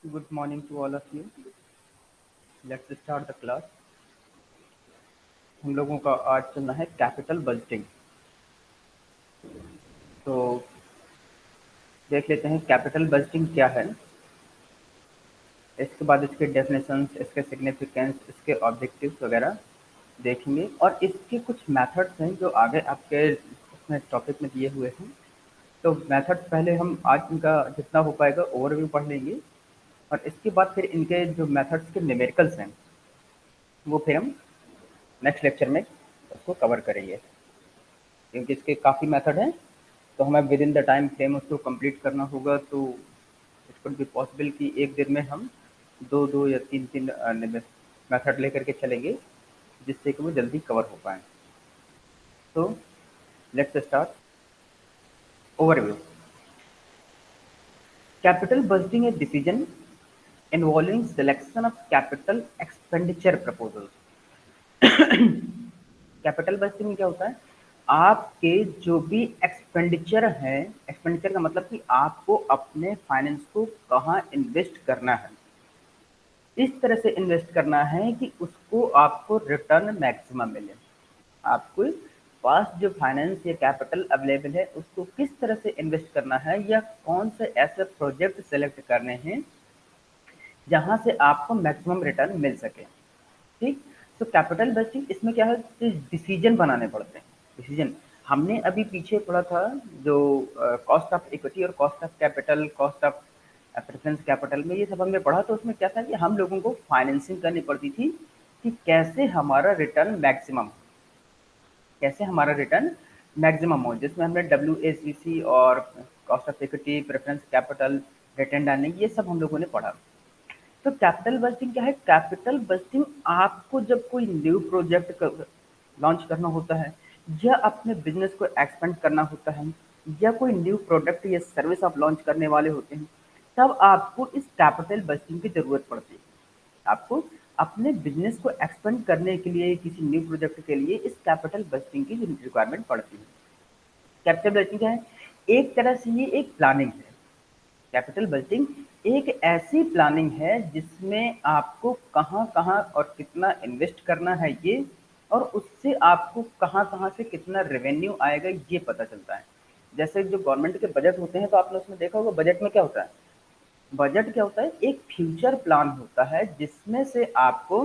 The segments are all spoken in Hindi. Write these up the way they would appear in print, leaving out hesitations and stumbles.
Good morning to all of you. Let's start the class. हम लोगों का आज चलना है कैपिटल बजटिंग। तो देख लेते हैं कैपिटल बजटिंग क्या है। इसके बाद इसके डेफिनेशंस, इसके सिग्निफिकेंस, इसके ऑब्जेक्टिव्स वगैरह देखेंगे और इसके कुछ मेथड्स हैं जो आगे आपके इसमें टॉपिक में दिए हुए हैं। तो मेथड्स पहले हम आज इनका जितना हो पाएगा ओवरव्यू पढ़ लेंगे और इसके बाद फिर इनके जो मेथड्स के न्यूमेरिकल्स हैं वो फिर हम नेक्स्ट लेक्चर में उसको कवर करेंगे, क्योंकि इसके काफ़ी मेथड हैं। तो हमें with in the time frame उसको कंप्लीट करना होगा। तो इट कुड बी पॉसिबल कि एक दिन में हम दो दो या तीन तीन मेथड लेकर के चलेंगे, जिससे कि वो जल्दी कवर हो पाए। तो let's start overview. Capital budgeting a decision involving selection of capital expenditure proposal. Capital budgeting में क्या होता है, आपके जो भी एक्सपेंडिचर है, एक्सपेंडिचर का मतलब कि आपको अपने फाइनेंस को कहाँ इन्वेस्ट करना है, इस तरह से इन्वेस्ट करना है कि उसको आपको रिटर्न मैक्सिमम मिले। आपको पास जो फाइनेंस या कैपिटल अवेलेबल है उसको किस तरह से इन्वेस्ट करना है, या कौन से ऐसे प्रोजेक्ट सेलेक्ट करने हैं जहां से आपको मैक्सिमम रिटर्न मिल सके। ठीक। तो कैपिटल बजटिंग इसमें क्या है कि डिसीजन बनाने पड़ते हैं। डिसीजन हमने अभी पीछे पढ़ा था, जो कॉस्ट ऑफ इक्विटी और cost of capital, cost of preference capital में ये सब हमने पढ़ा। तो उसमें क्या था कि हम लोगों को फाइनेंसिंग करनी पड़ती थी कि कैसे हमारा रिटर्न मैक्सिमम, कैसे हमारा रिटर्न मैक्सिमम हो, जिसमें हमने WACC और cost of equity, preference capital, return earning, ये सब हम लोगों ने पढ़ा। तो कैपिटल बजटिंग क्या है, कैपिटल बजटिंग आपको जब कोई न्यू प्रोजेक्ट लॉन्च करना होता है, या अपने बिजनेस को एक्सपेंड करना होता है, या कोई न्यू प्रोडक्ट या सर्विस आप लॉन्च करने वाले होते हैं, तब आपको इस कैपिटल बजटिंग की जरूरत पड़ती है। आपको अपने बिजनेस को एक्सपेंड करने के लिए, किसी न्यू प्रोजेक्ट के लिए इस कैपिटल बजटिंग की रिक्वायरमेंट पड़ती है। कैपिटल बजटिंग क्या है, एक तरह से ये एक प्लानिंग है। कैपिटल बजटिंग एक ऐसी प्लानिंग है जिसमें आपको कहाँ कहाँ और कितना इन्वेस्ट करना है ये, और उससे आपको कहाँ कहाँ से कितना रेवेन्यू आएगा ये पता चलता है। जैसे जो गवर्नमेंट के बजट होते हैं, तो आपने उसमें देखा होगा बजट में क्या होता है। बजट क्या होता है, एक फ्यूचर प्लान होता है जिसमें से आपको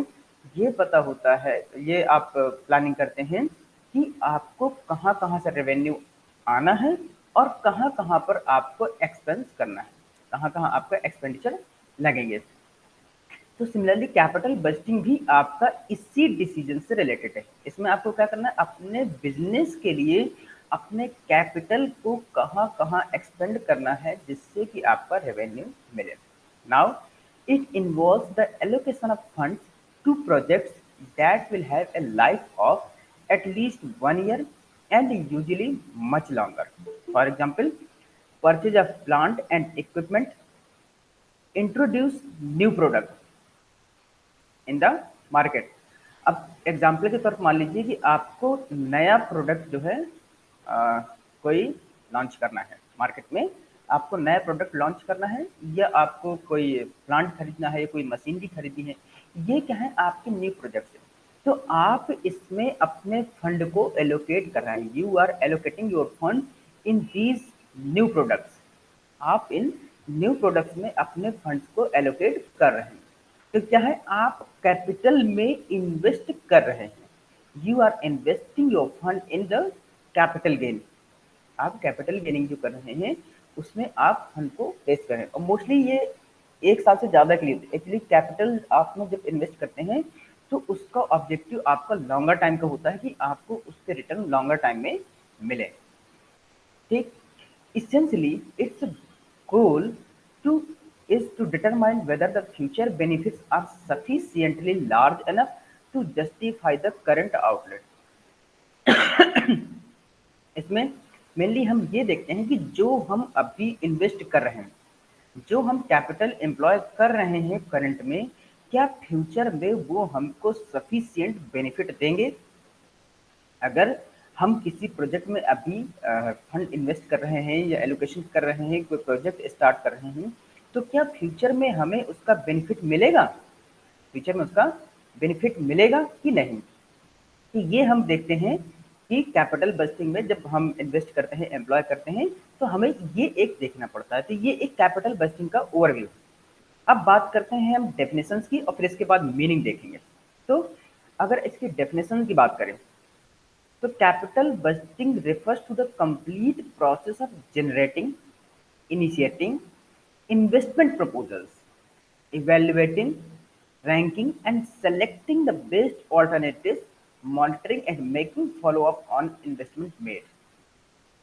ये पता होता है, ये आप प्लानिंग करते हैं कि आपको कहाँ कहाँ से रेवेन्यू आना है और कहाँ कहाँ पर आपको एक्सपेंस करना है, कहाँ कहाँ आपका एक्सपेंडिचर लगेंगे। तो सिमिलरली कैपिटल बजटिंग भी आपका इसी डिसीजन से रिलेटेड है। इसमें आपको क्या करना है, अपने बिजनेस के लिए अपने कैपिटल को कहाँ कहाँ एक्सपेंड करना है जिससे कि आपका रेवेन्यू मिले। Now it involves the allocation of funds to projects that will have a life of at least 1 year and usually much longer. For example, purchase of plant and equipment, introduce new product in the market. अब एग्जाम्पल के तौर पर मान लीजिए कि आपको नया प्रोडक्ट जो है कोई लॉन्च करना है मार्केट में, आपको नया प्रोडक्ट लॉन्च करना है, या आपको कोई प्लांट खरीदना है, कोई मशीनरी खरीदनी है, ये क्या है आपके न्यू प्रोजेक्ट है। तो आप इसमें अपने फंड को एलोकेट कर रहे हैं, you are allocating your fund in these new products. आप इन न्यू प्रोडक्ट्स में अपने फंड्स को एलोकेट कर रहे हैं। तो क्या है, आप कैपिटल में इन्वेस्ट कर रहे हैं, you are investing your fund in the capital gain. आप कैपिटल गेनिंग जो कर रहे हैं उसमें आप फंड को प्लेस कर रहे हैं, और मोस्टली ये 1 साल से ज़्यादा के लिए। एक्चुअली कैपिटल आप में जब इन्वेस्ट करते हैं तो उसका ऑब्जेक्टिव आपका लॉन्गर टाइम का होता है कि आपको उससे रिटर्न लॉन्गर टाइम में मिले। ठीक। Essentially, its goal to is to determine whether the future benefits are sufficiently large enough to justify the current outlet. इसमें मेनली हम ये देखते हैं कि जो हम अभी इन्वेस्ट कर रहे हैं, जो हम कैपिटल एम्प्लॉय कर रहे हैं करंट में, क्या फ्यूचर में वो हमको सफिशिएंट बेनिफिट देंगे। अगर हम किसी प्रोजेक्ट में अभी फंड इन्वेस्ट कर रहे हैं या एलोकेशन कर रहे हैं, कोई प्रोजेक्ट स्टार्ट कर रहे हैं, तो क्या फ्यूचर में हमें उसका बेनिफिट मिलेगा? फ्यूचर में उसका बेनिफिट मिलेगा कि नहीं? कि ये हम देखते हैं कि कैपिटल बस्टिंग में जब हम इन्वेस्ट करते हैं, एम्प्लॉय करते हैं, तो हमें ये एक देखना पड़ता है। तो ये एक कैपिटल बस्टिंग का ओवरव्यू। अब बात करते हैं हम डेफिनेशंस की और फिर इसके बाद मीनिंग देखेंगे। तो अगर इसकी डेफिनेशन की बात करें तो capital budgeting refers to the complete process of generating, initiating investment proposals, evaluating, ranking and selecting the best alternatives, monitoring and making follow-up on investment made।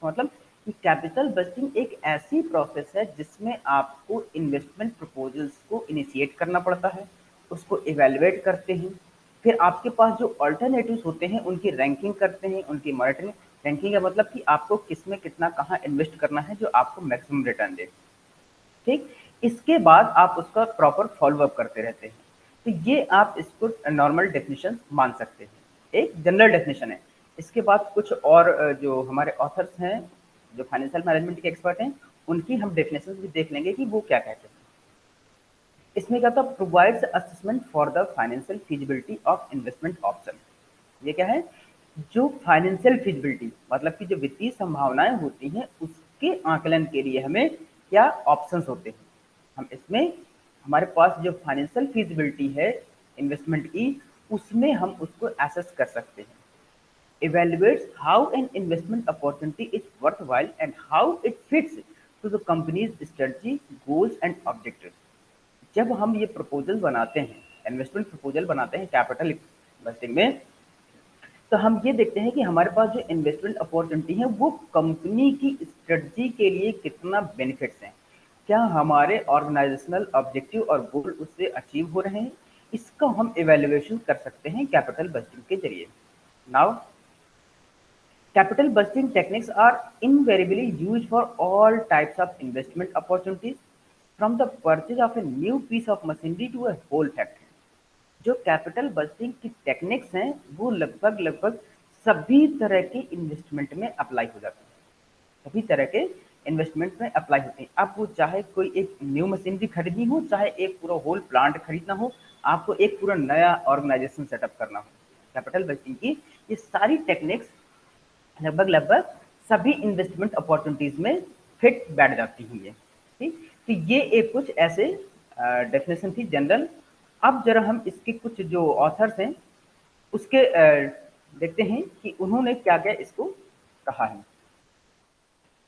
मतलब कि कैपिटल बस्टिंग एक ऐसी प्रोसेस है जिसमें आपको इन्वेस्टमेंट प्रपोजल्स को इनिशिएट करना पड़ता है, उसको इवेलुएट करते हैं, फिर आपके पास जो अल्टरनेटिव्स होते हैं उनकी रैंकिंग करते हैं, उनकी मॉनिटरिंग। रैंकिंग का मतलब कि आपको किस में कितना कहाँ इन्वेस्ट करना है जो आपको मैक्सिमम रिटर्न दे। ठीक, इसके बाद आप उसका प्रॉपर फॉलो अप करते रहते हैं। तो ये आप इसको नॉर्मल डेफिनेशन मान सकते हैं, एक जनरल डेफिनेशन है। इसके बाद कुछ और जो हमारे ऑथर्स हैं, जो फाइनेंशियल मैनेजमेंट के एक्सपर्ट हैं, उनकी हम डेफिनेशन भी देख लेंगे कि वो क्या कहते हैं। इसमें क्या था, provides assessment for the financial feasibility of investment option. ये क्या है, जो फाइनेंशियल फिजिबिलिटी मतलब कि जो वित्तीय संभावनाएं होती हैं उसके आकलन के लिए हमें क्या ऑप्शंस होते हैं। हम इसमें हमारे पास जो फाइनेंशियल फिजिबिलिटी है इन्वेस्टमेंट की, उसमें हम उसको एसेस कर सकते हैं। evaluates how an investment opportunity is worthwhile and how it fits to the company's strategy, goals and objectives। जब हम ये प्रपोजल बनाते हैं, इन्वेस्टमेंट प्रपोजल बनाते हैं कैपिटल इन्वेस्टिंग में, तो हम ये देखते हैं कि हमारे पास जो इन्वेस्टमेंट अपॉर्चुनिटी है वो कंपनी की स्ट्रेटजी के लिए कितना बेनिफिट्स हैं, क्या हमारे ऑर्गेनाइजेशनल ऑब्जेक्टिव और गोल उससे अचीव हो रहे हैं, इसका हम इवेल्युएशन कर सकते हैं कैपिटल बजटिंग के जरिए। Now capital busting techniques are invariably used for all types of investment opportunities, from the purchase of a new piece of machinery to a whole factory। जो कैपिटल बस्टिंग की टेक्निक्स हैं वो लगभग लगभग सभी तरह के इन्वेस्टमेंट में अप्लाई हो जाती हैं, सभी तरह के इन्वेस्टमेंट में अप्लाई होती हैं। आप वो चाहे कोई एक न्यू मशीनरी खरीदनी हो, चाहे एक पूरा होल प्लांट खरीदना हो, आपको एक पूरा नया ऑर्गेनाइजेशन सेटअप करना हो, कैपिटल बस्टिंग की ये सारी टेक्निक्स लगभग लगभग सभी इन्वेस्टमेंट अपॉर्चुनिटीज में फिट बैठ जाती हैं ये। ठीक, तो ये एक कुछ ऐसे डेफिनेशन थी जनरल। अब जरा हम इसके कुछ जो ऑथर्स हैं उसके देखते हैं कि उन्होंने क्या क्या इसको कहा है।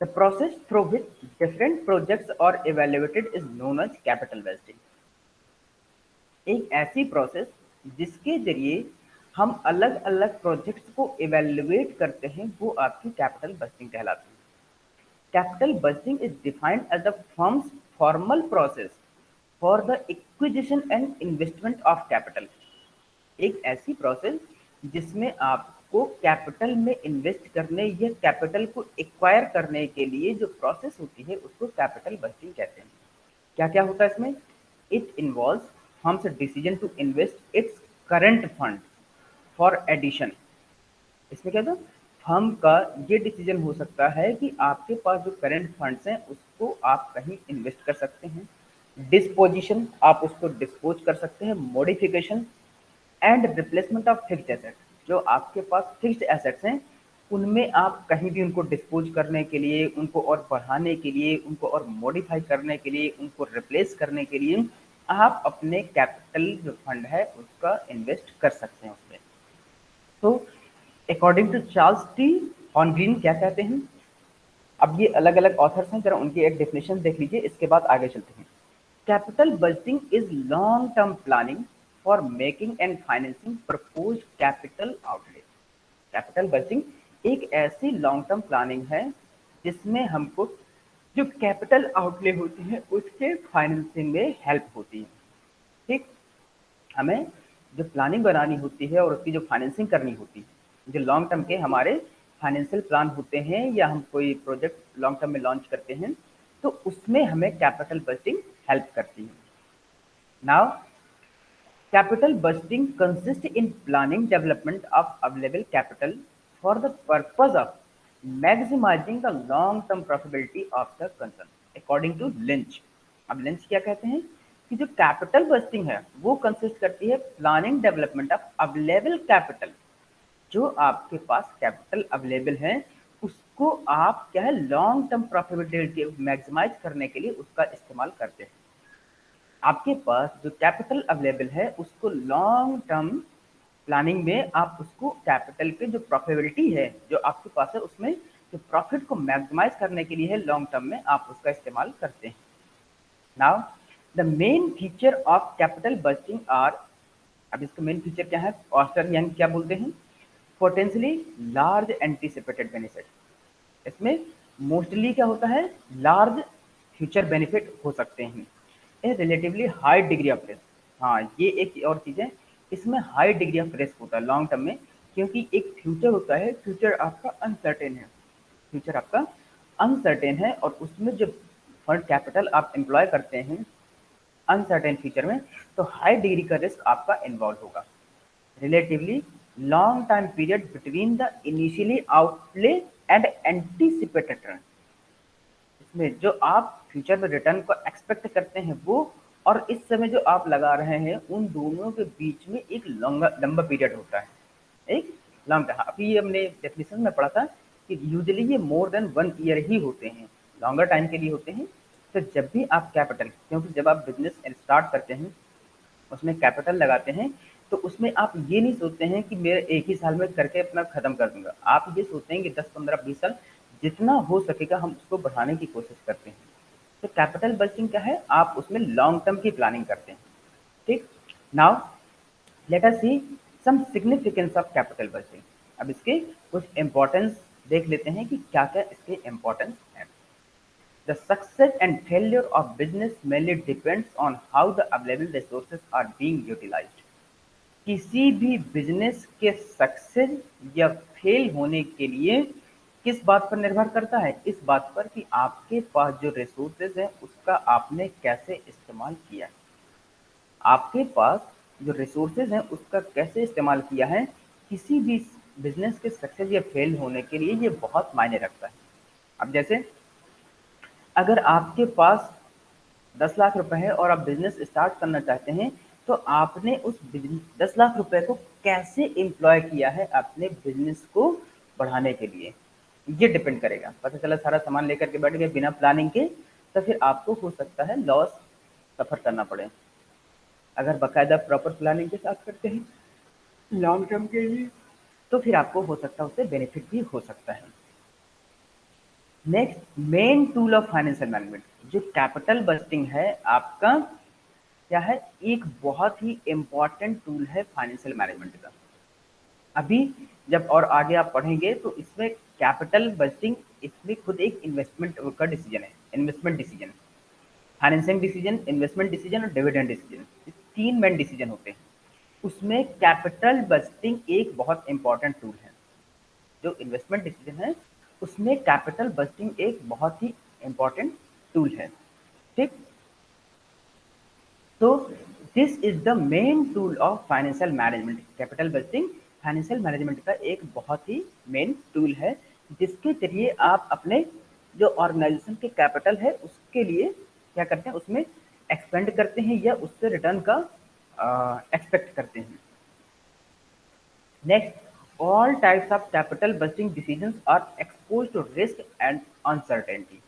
The process through which different projects और evaluated is known as capital wasting. एक ऐसी प्रोसेस जिसके जरिए हम अलग अलग प्रोजेक्ट्स को इवेल्युएट करते हैं वो आपकी कैपिटल बस्टिंग कहलाती है। Capital budgeting is defined as the firm's formal process for the acquisition and investment of capital. एक ऐसी प्रोसेस जिसमें आपको कैपिटल में इन्वेस्ट करने या कैपिटल को एक्वायर करने के लिए जो प्रोसेस होती है उसको कैपिटल बस्टिंग कहते हैं। क्या क्या होता है इसमें? It involves firm's decision to invest its current fund for addition. इसमें क्या था, फर्म का ये डिसीजन हो सकता है कि आपके पास जो करंट फंड्स हैं उसको आप कहीं इन्वेस्ट कर सकते हैं। डिस्पोजिशन, आप उसको डिस्पोज कर सकते हैं। Modification and replacement of fixed asset, जो आपके पास फिक्स्ड एसेट्स हैं उनमें आप कहीं भी उनको डिस्पोज करने के लिए, उनको और बढ़ाने के लिए, उनको और मॉडिफाई करने के लिए, उनको रिप्लेस करने के लिए आप अपने कैपिटल जो फंड है उसका इन्वेस्ट कर सकते हैं उसमें। तो अकॉर्डिंग टू चार्ल्स टी हॉर्नग्रीन क्या कहते हैं, अब ये अलग अलग ऑथर्स हैं, जरा उनकी एक डेफिनेशन देख लीजिए, इसके बाद आगे चलते हैं। Capital budgeting is long term planning for making and financing proposed capital outlay. Capital budgeting एक ऐसी लॉन्ग टर्म प्लानिंग है जिसमें हमको जो कैपिटल आउटले होती है उसके फाइनेंसिंग में हेल्प होती है। ठीक, हमें जो प्लानिंग बनानी होती है और उसकी जो फाइनेंसिंग करनी होती है, जो लॉन्ग टर्म के हमारे फाइनेंशियल प्लान होते हैं या हम कोई प्रोजेक्ट लॉन्ग टर्म में लॉन्च करते हैं तो उसमें हमें कैपिटल बजटिंग हेल्प करती है। Now capital budgeting consist in planning development of available capital for the purpose of maximising the long term profitability of the concern. According to Lynch, अब लेंस क्या कहते हैं कि जो कैपिटल बस्टिंग है वो कंसिस्ट करती है planning development of available capital. जो आपके पास कैपिटल अवेलेबल है उसको आप क्या है लॉन्ग टर्म प्रॉफिटेबिलिटी मैक्सिमाइज करने के लिए उसका इस्तेमाल करते हैं। आपके पास जो कैपिटल अवेलेबल है उसको लॉन्ग टर्म प्लानिंग में आप उसको कैपिटल के जो प्रॉफिटेबिलिटी है जो आपके पास है उसमें जो प्रॉफिट को मैक्सिमाइज करने के लिए है लॉन्ग टर्म में आप उसका इस्तेमाल करते हैं। Now the main feature of capital budgeting are, अब इसका मेन फीचर क्या है ऑस्टर यंग क्या बोलते हैं, पोटेंशियली लार्ज एंटीसिपेटेड बेनिफिट। इसमें मोस्टली क्या होता है लार्ज फ्यूचर बेनिफिट हो सकते हैं, ए relatively high degree of risk. हाँ ये एक और चीज़ है, इसमें हाई डिग्री ऑफ रिस्क होता है लॉन्ग टर्म में, क्योंकि एक फ्यूचर होता है, फ्यूचर आपका अनसर्टेन है, फ्यूचर आपका अनसर्टेन है और उसमें जब फंड कैपिटल आप एम्प्लॉय करते हैं अनसर्टेन फ्यूचर में तो हाई डिग्री का रिस्क आपका इन्वॉल्व होगा। Relatively long time period between the initially outlay and anticipated return. इसमें जो आप फ्यूचर में रिटर्न को एक्सपेक्ट करते हैं वो और इस समय जो आप लगा रहे हैं उन दोनों के बीच में एक लंबा पीरियड होता है, एक लॉन्ग टाइम। अभी हमने डेफिनेशन में पढ़ा था कि यूजुअली ये मोर देन 1 ईयर ही होते हैं, लॉन्गर टाइम के लिए होते हैं। तो जब भी आप कैपिटल, क्योंकि जब आप बिजनेस स्टार्ट करते हैं उसमें कैपिटल लगाते हैं तो उसमें आप ये नहीं सोचते हैं कि मैं एक ही साल में करके अपना खत्म कर दूंगा, आप ये सोचते हैं कि 10 15 20 साल जितना हो सकेगा हम उसको बढ़ाने की कोशिश करते हैं। तो कैपिटल बजटिंग क्या है, आप उसमें लॉन्ग टर्म की प्लानिंग करते हैं। ठीक, now let us see some significance of capital budgeting. अब इसके कुछ इंपॉर्टेंस देख लेते हैं कि क्या क्या इसके इंपॉर्टेंस है। The success and failure of business mainly depends on how the available resources are being utilized. किसी भी बिजनेस के सक्सेस या फेल होने के लिए किस बात पर निर्भर करता है, इस बात पर कि आपके पास जो रिसोर्सेज है उसका आपने कैसे इस्तेमाल किया है। आपके पास जो रिसोर्सेज हैं उसका कैसे इस्तेमाल किया है किसी भी बिजनेस के सक्सेस या फेल होने के लिए ये बहुत मायने रखता है। अब जैसे अगर आपके पास 10 लाख रुपए है और आप बिजनेस स्टार्ट करना चाहते हैं तो आपने उस 10 लाख रुपए को कैसे एम्प्लॉय किया है अपने बिजनेस को बढ़ाने के लिए, ये डिपेंड करेगा। पता चला सारा सामान लेकर के बैठ गए बिना प्लानिंग के तो फिर आपको हो सकता है लॉस सफर करना पड़े। अगर बाकायदा प्रॉपर प्लानिंग के साथ करते हैं लॉन्ग टर्म के लिए तो फिर आपको हो सकता है उससे बेनिफिट भी हो सकता है। Next main tool of financial management, जो कैपिटल बजटिंग है आपका क्या है, एक बहुत ही इंपॉर्टेंट टूल है फाइनेंशियल मैनेजमेंट का। अभी जब और आगे आप पढ़ेंगे तो इसमें कैपिटल बजटिंग इसमें खुद एक इन्वेस्टमेंट का डिसीजन है, investment decision, financing decision, investment decision और डिविडेंड डिसीजन, ये 3 मेन डिसीजन होते हैं। उसमें कैपिटल बजटिंग एक बहुत इंपॉर्टेंट टूल है। जो इन्वेस्टमेंट डिसीजन है उसमें कैपिटल बजटिंग एक बहुत ही इंपॉर्टेंट टूल है। ठीक, तो this is the main tool of financial management. Capital budgeting financial management का एक बहुत ही मेन टूल है जिसके जरिए आप अपने जो ऑर्गेनाइजेशन के कैपिटल है उसके लिए क्या करते हैं उसमें एक्सपेंड करते हैं या उससे रिटर्न का एक्सपेक्ट करते हैं। Next, all types of capital budgeting decisions are exposed to risk and uncertainty.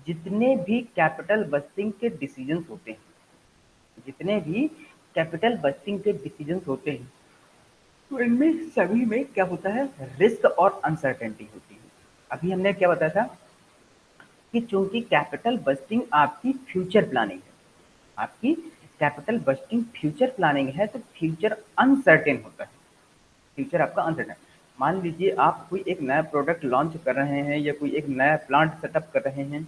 जितने भी कैपिटल बजटिंग के डिसीजंस होते हैं, जितने भी कैपिटल बजटिंग के डिसीजंस होते हैं तो इनमें सभी में क्या होता है रिस्क और अनसर्टेनिटी होती है। अभी हमने क्या बताया था कि चूंकि कैपिटल बजटिंग आपकी फ्यूचर प्लानिंग है, आपकी कैपिटल बजटिंग फ्यूचर प्लानिंग है तो फ्यूचर अनसर्टेन होता है, फ्यूचर आपका अनसर्टेन। मान लीजिए आप कोई एक नया प्रोडक्ट लॉन्च कर रहे हैं या कोई एक नया प्लांट सेटअप कर रहे हैं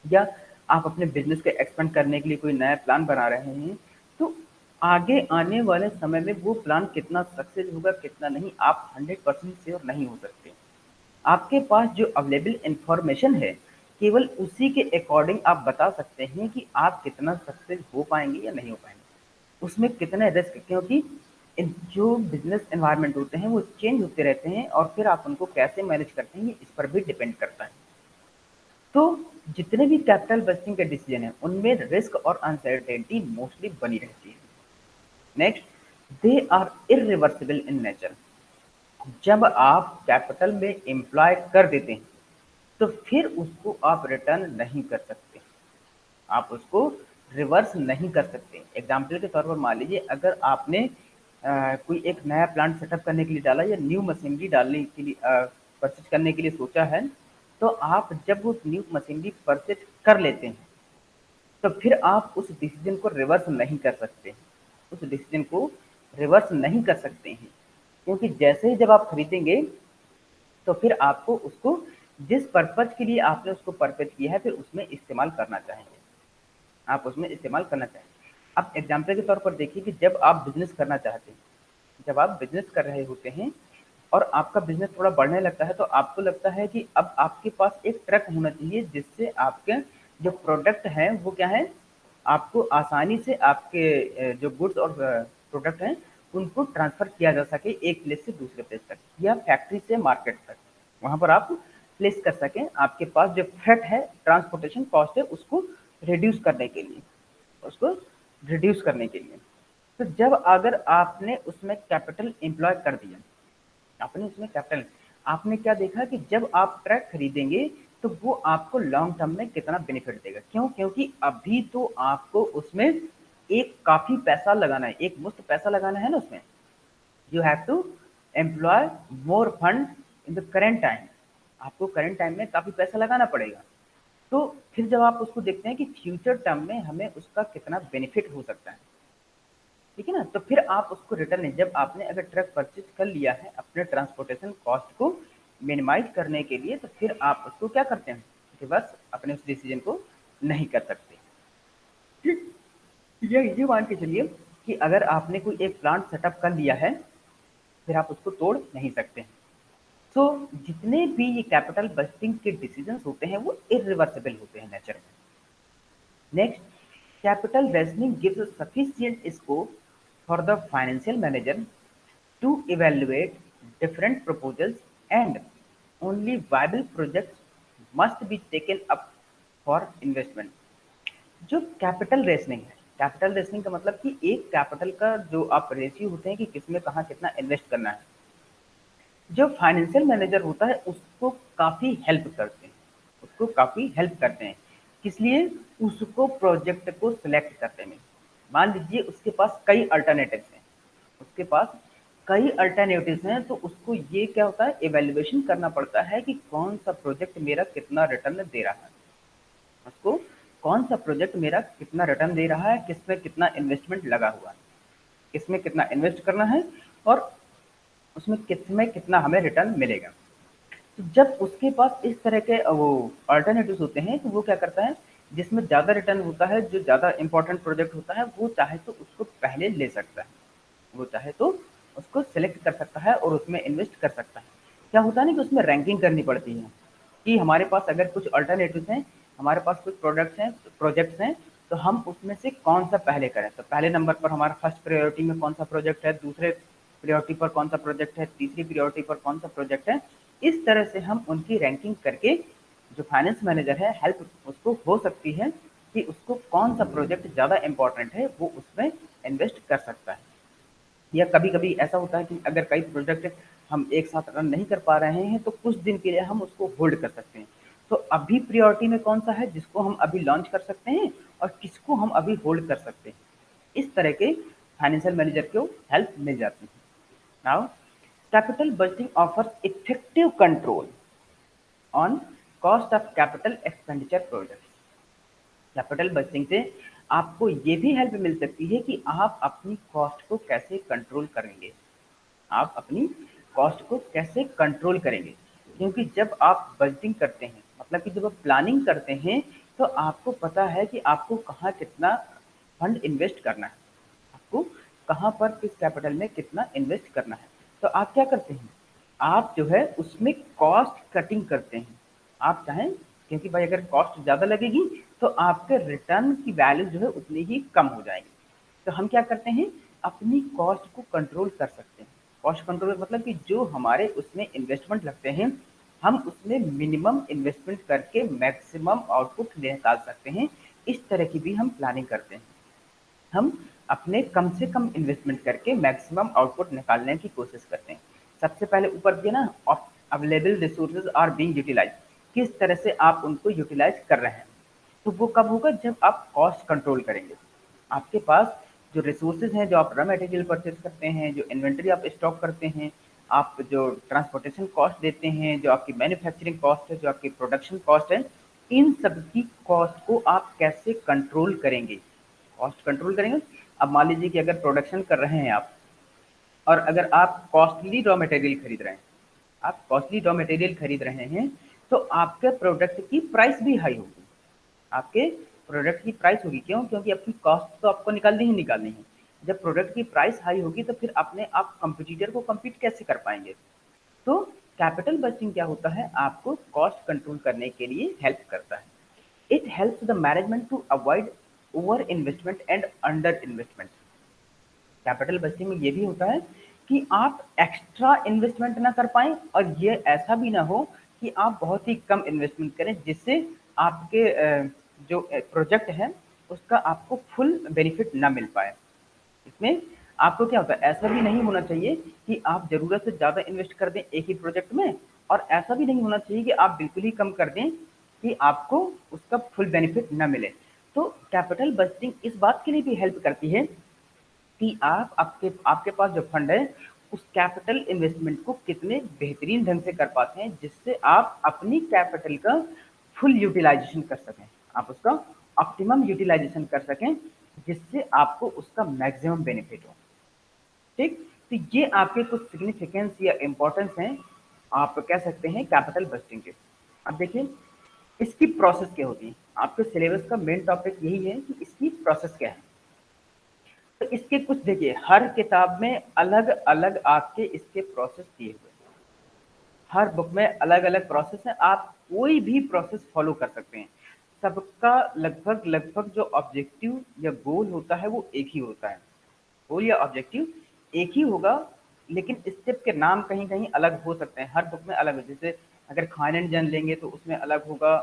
या आप अपने बिजनेस को एक्सपेंड करने के लिए कोई नया प्लान बना रहे हैं तो आगे आने वाले समय में वो प्लान कितना सक्सेस होगा कितना नहीं आप 100% श्योर नहीं हो सकते। आपके पास जो अवेलेबल इंफॉर्मेशन है केवल उसी के अकॉर्डिंग आप बता सकते हैं कि आप कितना सक्सेस हो पाएंगे या नहीं हो पाएंगे, उसमें कितने रिस्क, क्योंकि जो बिजनेस एनवायरनमेंट होते हैं वो चेंज होते रहते हैं और फिर आप उनको कैसे मैनेज करते हैं इस पर भी डिपेंड करता है। तो जितने भी कैपिटल बस्टिंग के डिसीजन है उनमें रिस्क और अनसर्टेनिटी मोस्टली बनी रहती है। Next, they are irreversible in nature. जब आप कैपिटल में एम्प्लॉय कर देते हैं तो फिर उसको आप रिटर्न नहीं कर सकते, आप उसको रिवर्स नहीं कर सकते। एग्जाम्पल के तौर पर मान लीजिए अगर आपने कोई एक नया प्लांट सेटअप करने के लिए डाला या न्यू मशीनरी डालने के लिए परचेज करने के लिए सोचा है, तो आप जब वो न्यू मशीनरी परचेज कर लेते हैं तो फिर आप उस डिसीजन को रिवर्स नहीं कर सकते, उस डिसीजन को रिवर्स नहीं कर सकते हैं, क्योंकि जैसे ही जब आप खरीदेंगे तो फिर आपको उसको जिस पर्पज के लिए आपने उसको परचेज किया है फिर उसमें इस्तेमाल करना चाहेंगे, आप उसमें इस्तेमाल करना चाहेंगे। अब एग्जाम्पल के तौर पर देखिए कि जब आप बिजनेस करना चाहते हैं, जब आप बिजनेस कर रहे होते हैं और आपका बिजनेस थोड़ा बढ़ने लगता है तो आपको लगता है कि अब आपके पास एक ट्रक होना चाहिए जिससे आपके जो प्रोडक्ट हैं वो क्या है, आपको आसानी से आपके जो गुड्स और प्रोडक्ट हैं उनको ट्रांसफर किया जा सके एक प्लेस से दूसरे प्लेस तक या फैक्ट्री से मार्केट तक, वहां पर आप प्लेस कर सकें। आपके पास जो फ्रेट है, ट्रांसपोर्टेशन कॉस्ट है, उसको रिड्यूस करने के लिए, उसको रिड्यूस करने के लिए। तो जब अगर आपने उसमें कैपिटल एम्प्लॉय कर दिया, आपने उसमें कैपिटल, आपने क्या देखा कि जब आप ट्रक खरीदेंगे तो वो आपको लॉन्ग टर्म में कितना बेनिफिट देगा, क्यों, क्योंकि अभी तो आपको उसमें एक काफी पैसा लगाना है, एक मुफ्त पैसा लगाना है ना उसमें, you have to employ more fund in the current time, आपको करेंट टाइम में काफी पैसा लगाना पड़ेगा। तो फिर जब आप उसको देखते हैं कि फ्यूचर टर्म में हमें उसका कितना बेनिफिट हो सकता है, ठीक है ना, तो फिर आप उसको रिटर्न नहीं, जब आपने अगर ट्रक परचेज कर लिया है अपने ट्रांसपोर्टेशन कॉस्ट को मिनिमाइज करने के लिए, तो फिर आप उसको क्या करते हैं कि बस अपने उस डिसीजन को नहीं कर सकते। ठीक, ये मान के चलिए कि अगर आपने कोई एक प्लांट सेटअप कर लिया है फिर आप उसको तोड़ नहीं सकते हैं। तो जितने भी ये कैपिटल बस्टिंग के डिसीजंस होते हैं वो इरिवर्सिबल होते हैं नेचर में। Next, capital rationing gives a sufficient scope for the financial manager to evaluate different proposals and only viable projects must be taken up for investment। जो कैपिटल रेशनिंग है, कैपिटल रेशनिंग का मतलब कि एक कैपिटल का जो आप रेशियो होते हैं कि किसमें कहाँ कितना इन्वेस्ट करना है, जो फाइनेंशियल मैनेजर होता है उसको काफ़ी हेल्प करते हैं, उसको काफ़ी हेल्प करते हैं, किस लिए, उसको प्रोजेक्ट को सिलेक्ट करने में। मान लीजिए उसके पास कई अल्टरनेटिव्स हैं, उसके पास कई अल्टरनेटिव्स हैं, तो उसको ये क्या होता है, इवेल्युएशन करना पड़ता है कि कौन सा प्रोजेक्ट मेरा कितना रिटर्न दे रहा है, उसको कौन सा प्रोजेक्ट मेरा कितना रिटर्न दे रहा है, किसमें कितना इन्वेस्टमेंट लगा हुआ है, किसमें कितना इन्वेस्ट करना है और उसमें किसमें कितना हमें रिटर्न मिलेगा। तो जब उसके पास इस तरह के वो अल्टरनेटिव्स होते हैं तो वो क्या करता है, जिसमें ज़्यादा रिटर्न होता है, जो ज़्यादा इंपॉर्टेंट प्रोजेक्ट होता है, वो चाहे तो उसको पहले ले सकता है, वो चाहे तो उसको सेलेक्ट कर सकता है और उसमें इन्वेस्ट कर सकता है। क्या होता है ना कि उसमें रैंकिंग करनी पड़ती है कि हमारे पास अगर कुछ अल्टरनेटिव्स हैं, हमारे पास कुछ प्रोडक्ट्स हैं, प्रोजेक्ट्स हैं, तो हम उसमें से कौन सा पहले करें। तो पहले नंबर पर हमारा फर्स्ट प्रायोरिटी में कौन सा प्रोजेक्ट है, दूसरे प्रायोरिटी पर कौन सा प्रोजेक्ट है, तीसरी प्रायोरिटी पर कौन सा प्रोजेक्ट है। इस तरह से हम उनकी रैंकिंग करके जो फाइनेंस मैनेजर है हेल्प उसको हो सकती है कि उसको कौन सा प्रोजेक्ट ज़्यादा इंपॉर्टेंट है वो उसमें इन्वेस्ट कर सकता है। या कभी-कभी ऐसा होता है कि अगर कई प्रोजेक्ट हम एक साथ रन नहीं कर पा रहे हैं, तो कुछ दिन के लिए हम उसको होल्ड कर सकते हैं। तो अभी प्रायोरिटी में कौन-सा है जिसको हम अभी लॉन्च कर सकते हैं और किसको हम अभी होल्ड कर सकते हैं। इस तरह के फाइनेंशियल मैनेजर को हेल्प मिल जाती है। Now capital budgeting offers effective control on cost of capital expenditure projects. Capital budgeting से आपको ये भी हेल्प मिल सकती है कि आप अपनी कॉस्ट को कैसे कंट्रोल करेंगे, आप अपनी कॉस्ट को कैसे कंट्रोल करेंगे। क्योंकि जब आप बजटिंग करते हैं मतलब कि जब आप प्लानिंग करते हैं तो आपको पता है कि आपको कहाँ कितना फंड इन्वेस्ट करना है, आपको कहाँ पर किस कैपिटल में कितना इन्वेस्ट करना है। तो आप क्या करते हैं, आप जो है उसमें कॉस्ट कटिंग करते हैं। आप चाहें, क्योंकि भाई अगर कॉस्ट ज़्यादा लगेगी तो आपके रिटर्न की वैल्यू जो है उतनी ही कम हो जाएगी। तो हम क्या करते हैं, अपनी कॉस्ट को कंट्रोल कर सकते हैं। कॉस्ट कंट्रोल मतलब कि जो हमारे उसमें इन्वेस्टमेंट लगते हैं हम उसमें मिनिमम इन्वेस्टमेंट करके मैक्सिमम आउटपुट निकाल सकते हैं। इस तरह की भी हम प्लानिंग करते हैं। हम अपने कम से कम इन्वेस्टमेंट करके मैक्सिमम आउटपुट निकालने की कोशिश करते हैं। सबसे पहले ऊपर दिया ना, available resources are being utilise, किस तरह से आप उनको यूटिलाइज कर रहे हैं। तो वो कब होगा, जब आप कॉस्ट कंट्रोल करेंगे। आपके पास जो रिसोर्सेज हैं, जो आप रॉ मटेरियल परचेज करते हैं, जो इन्वेंट्री आप स्टॉक करते हैं, आप जो ट्रांसपोर्टेशन कॉस्ट देते हैं, जो आपकी मैन्युफैक्चरिंग कॉस्ट है, जो आपकी प्रोडक्शन कॉस्ट है, इन सब की कॉस्ट को आप कैसे कंट्रोल करेंगे। कॉस्ट कंट्रोल करेंगे। अब मान लीजिए कि अगर प्रोडक्शन कर रहे हैं आप, और अगर आप कॉस्टली रॉ मटेरियल खरीद रहे हैं, आप कॉस्टली रॉ मटेरियल खरीद रहे हैं, तो आपके प्रोडक्ट की प्राइस भी हाई होगी। आपके प्रोडक्ट की प्राइस होगी, क्यों? क्योंकि अपनी कॉस्ट तो आपको निकालनी ही निकालनी है। जब प्रोडक्ट की प्राइस हाई होगी तो फिर अपने आप कंपटीटर को कम्पीट कैसे कर पाएंगे। तो कैपिटल बजटिंग क्या होता है, आपको कॉस्ट कंट्रोल करने के लिए हेल्प करता है। It helps the management to avoid over investment and under investment. Capital budgeting में ये भी होता है कि आप एक्स्ट्रा इन्वेस्टमेंट ना कर पाएँ, और ये ऐसा भी ना हो कि आप बहुत ही कम इन्वेस्टमेंट करें, जिससे आपके जो प्रोजेक्ट है उसका आपको फुल बेनिफिट ना मिल पाए। इसमें आपको क्या होता है, ऐसा भी नहीं होना चाहिए कि आप ज़रूरत से ज़्यादा इन्वेस्ट कर दें एक ही प्रोजेक्ट में, और ऐसा भी नहीं होना चाहिए कि आप बिल्कुल ही कम कर दें कि आपको उसका फुल बेनिफिट ना मिले। तो कैपिटल बजटिंग इस बात के लिए भी हेल्प करती है कि आप आपके आपके पास जो फंड है, उस कैपिटल इन्वेस्टमेंट को कितने बेहतरीन ढंग से कर पाते हैं, जिससे आप अपनी कैपिटल का फुल यूटिलाइजेशन कर सकें, आप उसका ऑप्टिमम यूटिलाइजेशन कर सकें, जिससे आपको उसका मैक्सिमम बेनिफिट हो। ठीक। तो ये आपके कुछ सिग्निफिकेंस या इंपॉर्टेंस हैं, आप कह सकते हैं कैपिटल बजटिंग के। अब देखिए इसकी प्रोसेस क्या होती है। आपके सिलेबस का मेन टॉपिक यही है कि इसकी प्रोसेस क्या है। तो इसके कुछ देखिए, हर किताब में अलग अलग आपके इसके प्रोसेस दिए हुए हैं। हर बुक में अलग अलग प्रोसेस है, आप कोई भी प्रोसेस फॉलो कर सकते हैं। सबका लगभग लगभग जो ऑब्जेक्टिव या गोल होता है वो एक ही होता है। गोल या ऑब्जेक्टिव एक ही होगा, लेकिन स्टेप के नाम कहीं कहीं अलग हो सकते हैं। हर बुक में अलग है। जैसे अगर खान एंड जन लेंगे तो उसमें अलग होगा,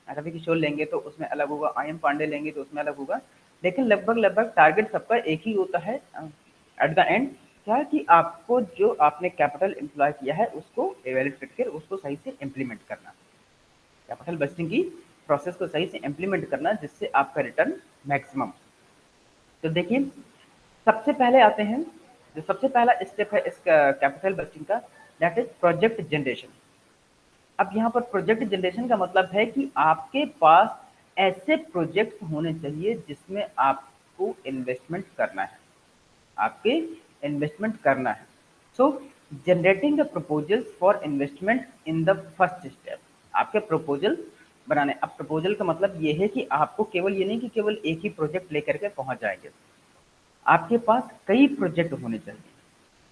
रवि किशोर लेंगे तो उसमें अलग होगा, आई एम पांडे लेंगे तो उसमें अलग होगा। लेकिन लगभग लगभग टारगेट सबका एक ही होता है एट द एंड, क्या कि आपको जो आपने कैपिटल एम्प्लॉय किया है उसको एवेल्यूएट करके उसको सही से इम्प्लीमेंट करना। कैपिटल बजटिंग की प्रोसेस को सही से इम्प्लीमेंट करना, जिससे आपका रिटर्न मैक्सिमम। तो देखिए सबसे पहले आते हैं, जो सबसे पहला स्टेप है इस कैपिटल बजटिंग का, दैट इज प्रोजेक्ट जनरेशन। अब यहाँ पर प्रोजेक्ट जनरेशन का मतलब है कि आपके पास ऐसे प्रोजेक्ट होने चाहिए जिसमें आपको इन्वेस्टमेंट करना है, आपके इन्वेस्टमेंट करना है। So generating the proposals for investment in the first step. आपके प्रपोजल बनाने। अब प्रपोजल का मतलब ये है कि आपको केवल ये नहीं कि केवल एक ही प्रोजेक्ट लेकर के पहुंच जाएंगे, आपके पास कई प्रोजेक्ट होने चाहिए।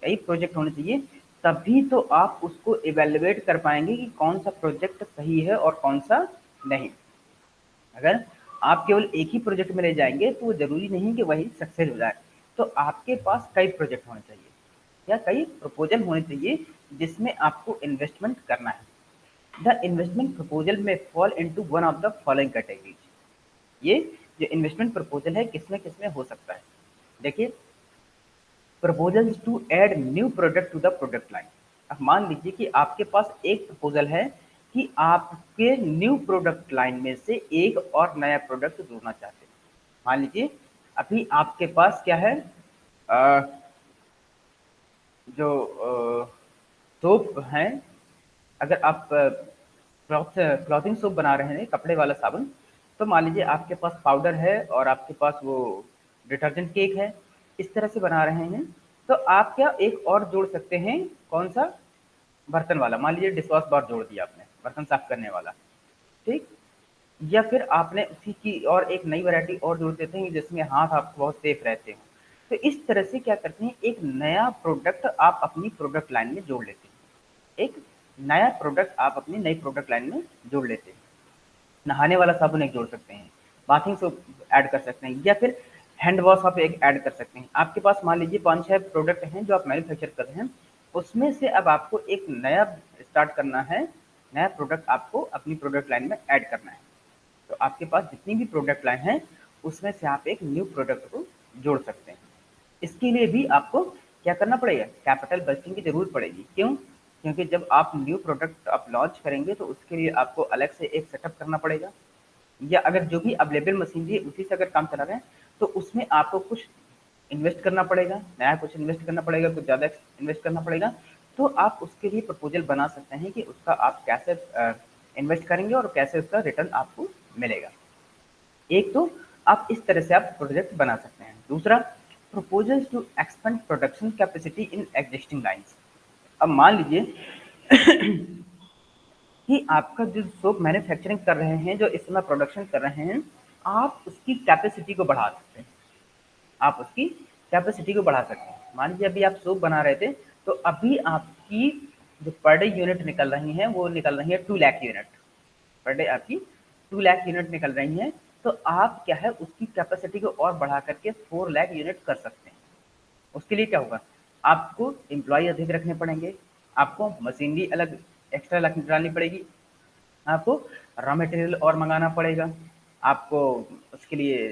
कई प्रोजेक्ट होने चाहिए, तभी तो आप उसको इवेल्युएट कर पाएंगे कि कौन सा प्रोजेक्ट सही है और कौन सा नहीं। अगर आप केवल एक ही प्रोजेक्ट में ले जाएंगे तो वो जरूरी नहीं कि वही सक्सेस हो जाए। तो आपके पास कई प्रोजेक्ट होने चाहिए या कई प्रपोजल होने चाहिए जिसमें आपको इन्वेस्टमेंट करना है। द इन्वेस्टमेंट प्रपोजल में fall into one of the following categories. ये जो इन्वेस्टमेंट प्रपोजल है किसमें किसमें हो सकता है। देखिए, proposals to add new product to the product line. अब मान लीजिए कि आपके पास एक प्रपोजल है कि आपके न्यू प्रोडक्ट लाइन में से एक और नया प्रोडक्ट जोड़ना चाहते हैं। मान लीजिए अभी आपके पास क्या है, अ, जो सोप हैं, अगर आप क्लॉथिंग सोप बना रहे हैं, कपड़े वाला साबुन, तो मान लीजिए आपके पास पाउडर है और आपके पास वो डिटर्जेंट केक है, इस तरह से बना रहे हैं। तो आप क्या एक और जोड़ सकते हैं, कौन सा, बर्तन वाला। मान लीजिए डिशवॉश बार जोड़ दिया आपने, बर्तन साफ करने वाला। ठीक। या फिर आपने उसी की और एक नई वैरायटी और जोड़ देते हैं जिसमें हाथ आपको बहुत सेफ रहते हो। तो इस तरह से क्या करते हैं, एक नया प्रोडक्ट आप अपनी प्रोडक्ट लाइन में जोड़ लेते हैं। एक नया प्रोडक्ट आप अपनी नई प्रोडक्ट लाइन में जोड़ लेते हैं। नहाने वाला साबुन एक जोड़ सकते हैं, बाथिंग सोप ऐड कर सकते हैं, या फिर हैंड वॉश आप एक ऐड कर सकते हैं। आपके पास मान लीजिए 5-6 प्रोडक्ट हैं जो आप मैन्युफैक्चर कर रहे हैं, उसमें से अब आपको एक नया स्टार्ट करना है नया प्रोडक्ट आपको अपनी प्रोडक्ट लाइन में ऐड करना है। तो आपके पास जितनी भी प्रोडक्ट लाइन है उसमें से आप एक न्यू प्रोडक्ट को जोड़ सकते हैं। इसके लिए भी आपको क्या करना पड़ेगा, कैपिटल बजटिंग की जरूरत पड़ेगी। क्यों? क्योंकि जब आप न्यू प्रोडक्ट आप लॉन्च करेंगे तो उसके लिए आपको अलग से एक सेटअप करना पड़ेगा, या अगर जो भी अवेलेबल मशीनरी है उसी से अगर काम चला रहे हैं तो उसमें आपको कुछ इन्वेस्ट करना पड़ेगा, नया कुछ इन्वेस्ट करना पड़ेगा, कुछ ज़्यादा इन्वेस्ट करना पड़ेगा। तो आप उसके लिए प्रपोजल बना सकते हैं कि उसका आप कैसे इन्वेस्ट करेंगे और कैसे उसका रिटर्न आपको मिलेगा। एक तो आप इस तरह से आप प्रोजेक्ट बना सकते हैं। दूसरा, proposals to expand production capacity in existing lines. अब मान लीजिए कि आपका जो सोप मैन्युफैक्चरिंग कर रहे हैं, जो इस समय प्रोडक्शन कर रहे हैं, आप उसकी कैपेसिटी को बढ़ा सकते हैं। आप उसकी कैपेसिटी को बढ़ा सकते हैं। मान लीजिए अभी आप सोप बना रहे थे, तो अभी आपकी जो पर डे यूनिट निकल रही हैं वो निकल रही है 2 लाख यूनिट। पर डे आपकी 2 लाख यूनिट निकल रही हैं। तो आप क्या है उसकी कैपेसिटी को और बढ़ा करके 4 लाख यूनिट कर सकते हैं। उसके लिए क्या होगा, आपको एम्प्लॉय अधिक रखने पड़ेंगे, आपको मशीनरी अलग एक्स्ट्रा डालनी पड़ेगी, आपको रॉ मटेरियल और मंगाना पड़ेगा, आपको उसके लिए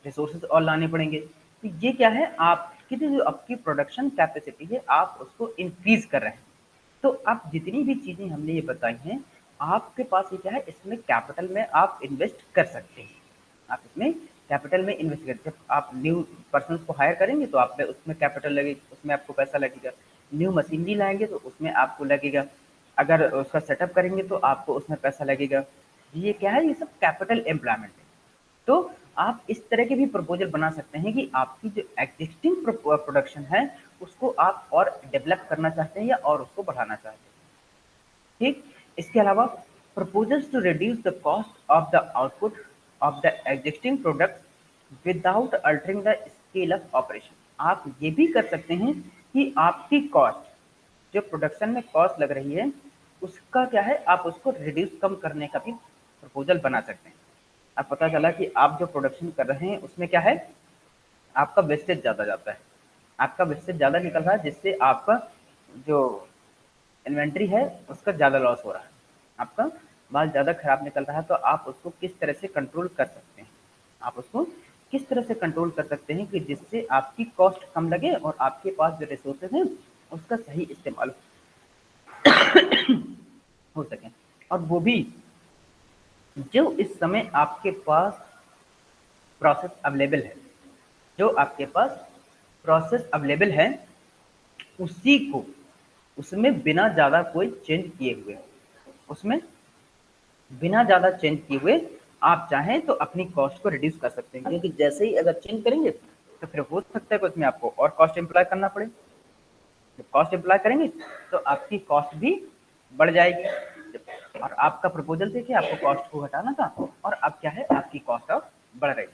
रिसोर्सेज और लाने पड़ेंगे। तो ये क्या है, आपकी जो आपकी प्रोडक्शन कैपेसिटी है आप उसको इंक्रीज कर रहे हैं। तो आप जितनी भी चीज़ें हमने ये बताई हैं, आपके पास ये क्या है, इसमें कैपिटल में आप इन्वेस्ट कर सकते हैं। आप इसमें कैपिटल में इन्वेस्ट करते हैं। आप न्यू पर्सन को हायर करेंगे तो आप पे उसमें कैपिटल लगेगी, उसमें आपको पैसा लगेगा। न्यू मशीनरी लाएंगे तो उसमें आपको लगेगा। अगर उसका सेटअप करेंगे तो आपको उसमें पैसा लगेगा। ये क्या है, ये सब कैपिटल एम्प्लॉयमेंट है। तो आप इस तरह के भी प्रपोजल बना सकते हैं कि आपकी जो एग्जिस्टिंग प्रोडक्शन है उसको आप और डेवलप करना चाहते हैं या और उसको बढ़ाना चाहते हैं। ठीक। इसके अलावा proposals to reduce the cost of the output of the existing product without altering the scale of operation. आप ये भी कर सकते हैं कि आपकी कॉस्ट, जो प्रोडक्शन में कॉस्ट लग रही है उसका क्या है, आप उसको रिड्यूस कम करने का भी प्रपोजल बना सकते हैं। अब पता चला कि आप जो प्रोडक्शन कर रहे हैं उसमें क्या है, आपका वेस्टेज ज़्यादा जाता है, आपका वेस्टेज ज़्यादा निकल रहा है, जिससे आपका जो इन्वेंट्री है उसका ज़्यादा लॉस हो रहा है, आपका माल ज़्यादा खराब निकल रहा है। तो आप उसको किस तरह से कंट्रोल कर सकते हैं, आप उसको किस तरह से कंट्रोल कर सकते हैं कि जिससे आपकी कॉस्ट कम लगे और आपके पास जो रिसोर्सेज हैं उसका सही इस्तेमाल हो सके। और वो भी जो इस समय आपके पास प्रोसेस अवेलेबल है, जो आपके पास प्रोसेस अवेलेबल है उसी को, उसमें बिना ज़्यादा कोई चेंज किए हुए, उसमें बिना ज़्यादा चेंज किए हुए आप चाहें तो अपनी कॉस्ट को रिड्यूस कर सकते हैं। क्योंकि जैसे ही अगर चेंज करेंगे तो फिर हो सकता है कि उसमें आपको और कॉस्ट एम्प्लॉय करना पड़े। जब कॉस्ट अप्लाई करेंगे तो आपकी कॉस्ट भी बढ़ जाएगी। और आपका प्रपोजल देखिए, आपको कॉस्ट को घटाना था और अब क्या है, आपकी कॉस्ट अब बढ़ रही है।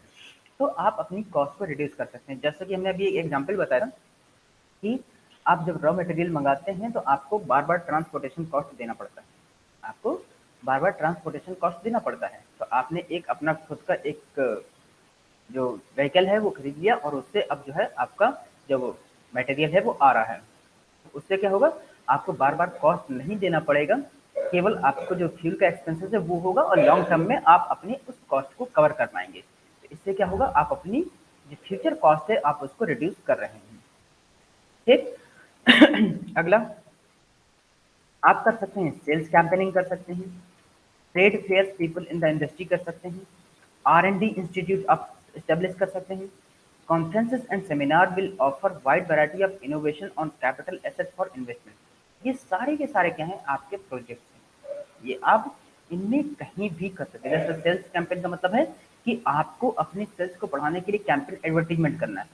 तो आप अपनी कॉस्ट को रिड्यूस कर सकते हैं। जैसे कि हमने अभी एक एग्जांपल बताया कि आप जब रॉ मटेरियल मंगाते हैं तो आपको बार बार ट्रांसपोर्टेशन कॉस्ट देना पड़ता है, आपको बार बार ट्रांसपोर्टेशन कॉस्ट देना पड़ता है। तो आपने एक अपना खुद का एक जो व्हीकल है वो खरीद लिया और उससे अब जो है आपका जो मटेरियल है वो आ रहा है। उससे क्या होगा, आपको बार बार कॉस्ट नहीं देना पड़ेगा, केवल आपको जो फ्यूल का एक्सपेंसेस है वो होगा और लॉन्ग टर्म में आप अपनी उस कॉस्ट को कवर कर पाएंगे। तो इससे क्या होगा, आप अपनी जो फ्यूचर कॉस्ट है आप उसको रिड्यूस कर रहे हैं। ठीक। अगला आप कर सकते हैं सेल्स कैंपेनिंग कर सकते हैं, trade fair people in the industry कर सकते हैं, R&D इंस्टीट्यूट आप स्टेब्लिश कर सकते हैं। Conferences and seminar will offer wide variety of innovation on capital asset for investment. ये सारे के सारे क्या हैं, आपके प्रोजेक्ट्स हैं, ये आप इनमें कहीं भी कर सकते हैं। जैसे सेल्स कैंपेन का मतलब है कि आपको अपने सेल्स को बढ़ाने के लिए कैंपेन एडवर्टीजमेंट करना है,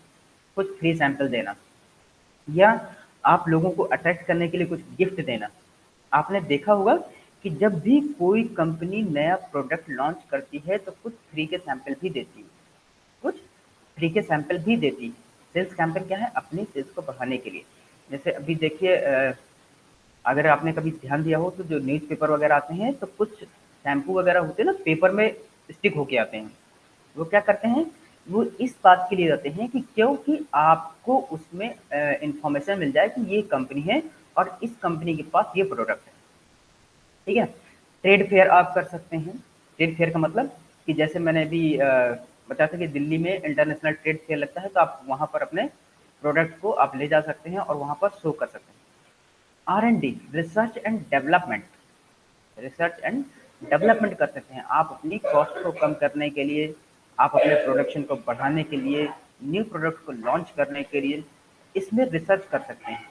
कुछ फ्री सैंपल देना, या आप लोगों को अट्रैक्ट करने के लिए कुछ गिफ्ट देना। आपने देखा होगा कि जब भी कोई कंपनी नया प्रोडक्ट लॉन्च करती है तो कुछ फ्री के सैंपल भी देती है, कुछ फ्री के सैंपल भी देती है। सेल्स कैंपेन क्या है, अपनी सेल्स को बढ़ाने के लिए। जैसे अभी देखिए, अगर आपने कभी ध्यान दिया हो तो जो न्यूज़पेपर वगैरह आते हैं तो कुछ शैम्पू वगैरह होते हैं ना, पेपर में स्टिक होके आते हैं। वो क्या करते हैं, वो इस बात के लिए रहते हैं कि क्योंकि आपको उसमें इंफॉर्मेशन मिल जाए कि ये कंपनी है और इस कंपनी के पास ये प्रोडक्ट है। ठीक है। ट्रेड फेयर आप कर सकते हैं। ट्रेड फेयर का मतलब कि जैसे मैंने अभी बताया था कि दिल्ली में इंटरनेशनल ट्रेड फेयर लगता है, तो आप वहाँ पर अपने प्रोडक्ट को आप ले जा सकते हैं और वहाँ पर शो कर सकते हैं। R&D, research and development, research and development कर सकते हैं आप अपनी कॉस्ट को कम करने के लिए, आप अपने प्रोडक्शन को बढ़ाने के लिए, न्यू प्रोडक्ट को लॉन्च करने के लिए इसमें रिसर्च कर सकते हैं।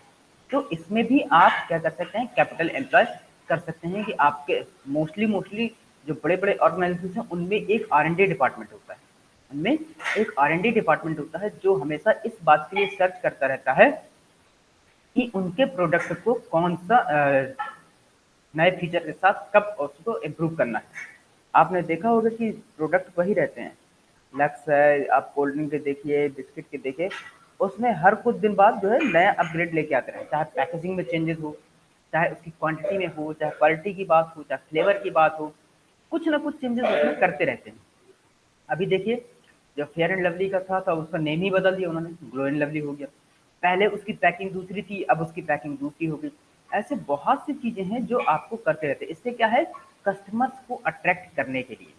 तो इसमें भी आप क्या कर सकते हैं, कैपिटल एम्प्लॉय कर सकते हैं कि आपके मोस्टली मोस्टली जो बड़े बड़े ऑर्गेनाइजेशन हैं उनमें एक R&D डिपार्टमेंट होता है, उनमें एक R&D डिपार्टमेंट होता है जो हमेशा इस बात के लिए सर्च करता रहता है कि उनके प्रोडक्ट को कौन सा नए फीचर के साथ कब उसको इम्प्रूव करना है। आपने देखा होगा कि प्रोडक्ट वही रहते हैं, लक्स है, आप कोल्ड ड्रिंक के देखिए, बिस्किट के देखिए, उसमें हर कुछ दिन बाद जो है नया अपग्रेड लेके आते हैं, चाहे पैकेजिंग में चेंजेस हो, चाहे उसकी क्वांटिटी में हो, चाहे क्वालिटी की बात हो, चाहे फ्लेवर की बात हो, कुछ ना कुछ चेंजेस उसमें करते रहते हैं। अभी देखिए, जब फेयर एंड लवली का था तब उसका नेम ही बदल दिया उन्होंने, ग्लो एंड लवली हो गया। पहले उसकी पैकिंग दूसरी थी, अब उसकी पैकिंग दूसरी हो गई। ऐसे बहुत सी चीजें हैं जो आपको करते रहते हैं। इससे क्या है, कस्टमर्स को अट्रैक्ट करने के लिए,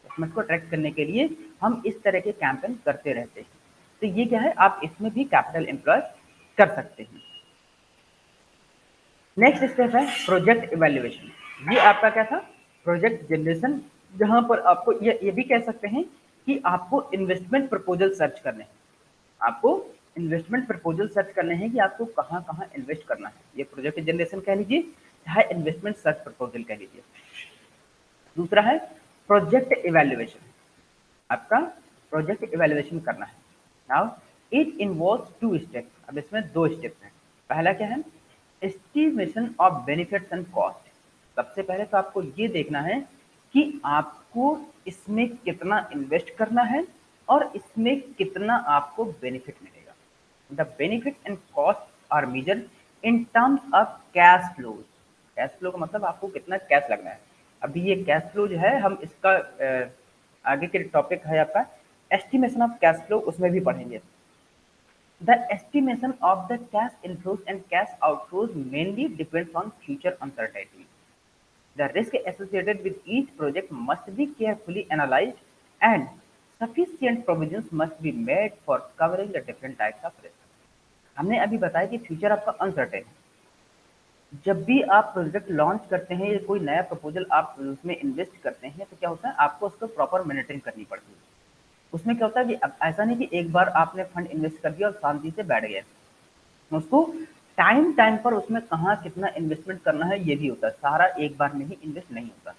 कस्टमर्स को अट्रैक्ट करने के लिए हम इस तरह के कैंपेन करते रहते हैं। तो ये क्या है, आप इसमें भी कैपिटल एम्प्लॉय कर सकते हैं। नेक्स्ट स्टेप है प्रोजेक्ट इवैल्यूएशन। ये आपका क्या था, प्रोजेक्ट जनरेशन, जहां पर आपको ये भी कह सकते हैं कि आपको इन्वेस्टमेंट प्रपोजल सर्च करने हैं, आपको इन्वेस्टमेंट प्रपोजल सर्च करने हैं कि आपको कहाँ कहाँ इन्वेस्ट करना है। ये प्रोजेक्ट जनरेशन कह लीजिए, चाहे इन्वेस्टमेंट सर्च प्रपोजल कह लीजिए। दूसरा है प्रोजेक्ट इवैल्यूएशन, आपका प्रोजेक्ट इवैल्यूएशन करना है। Now it involves two step, अब इसमें दो स्टेप हैं। पहला क्या है, estimation of benefits and cost. सबसे पहले तो आपको ये देखना है कि आपको इसमें कितना इन्वेस्ट करना है और इसमें कितना आपको बेनिफिट मिलेगा। The benefit and cost are measured in terms of cash flows. Cash flow का मतलब आपको कितना कैश लगना है। अभी ये कैश फ्लो जो है हम इसका आगे के टॉपिक है आपका एस्टिमेशन ऑफ कैश फ्लो, उसमें भी पढ़ेंगे। The estimation of the cash inflows and cash outflows mainly depends on future uncertainty. The risk associated with each project must be carefully analyzed and sufficient provisions must be made for covering the different types of risk. हमने अभी बताया कि फ्यूचर आपका अनसर्टेन है। जब भी आप प्रोजेक्ट लॉन्च करते हैं या कोई नया प्रपोजल आप उसमें इन्वेस्ट करते हैं तो क्या होता है, आपको उसको प्रॉपर मॉनिटरिंग करनी पड़ती है। उसमें क्या होता है कि अब ऐसा नहीं कि एक बार आपने फंड इन्वेस्ट कर दिया और शांति से बैठ गए, उसको टाइम टाइम पर उसमें कहाँ कितना इन्वेस्टमेंट करना है ये भी होता है, सारा एक बार में ही इन्वेस्ट नहीं होता।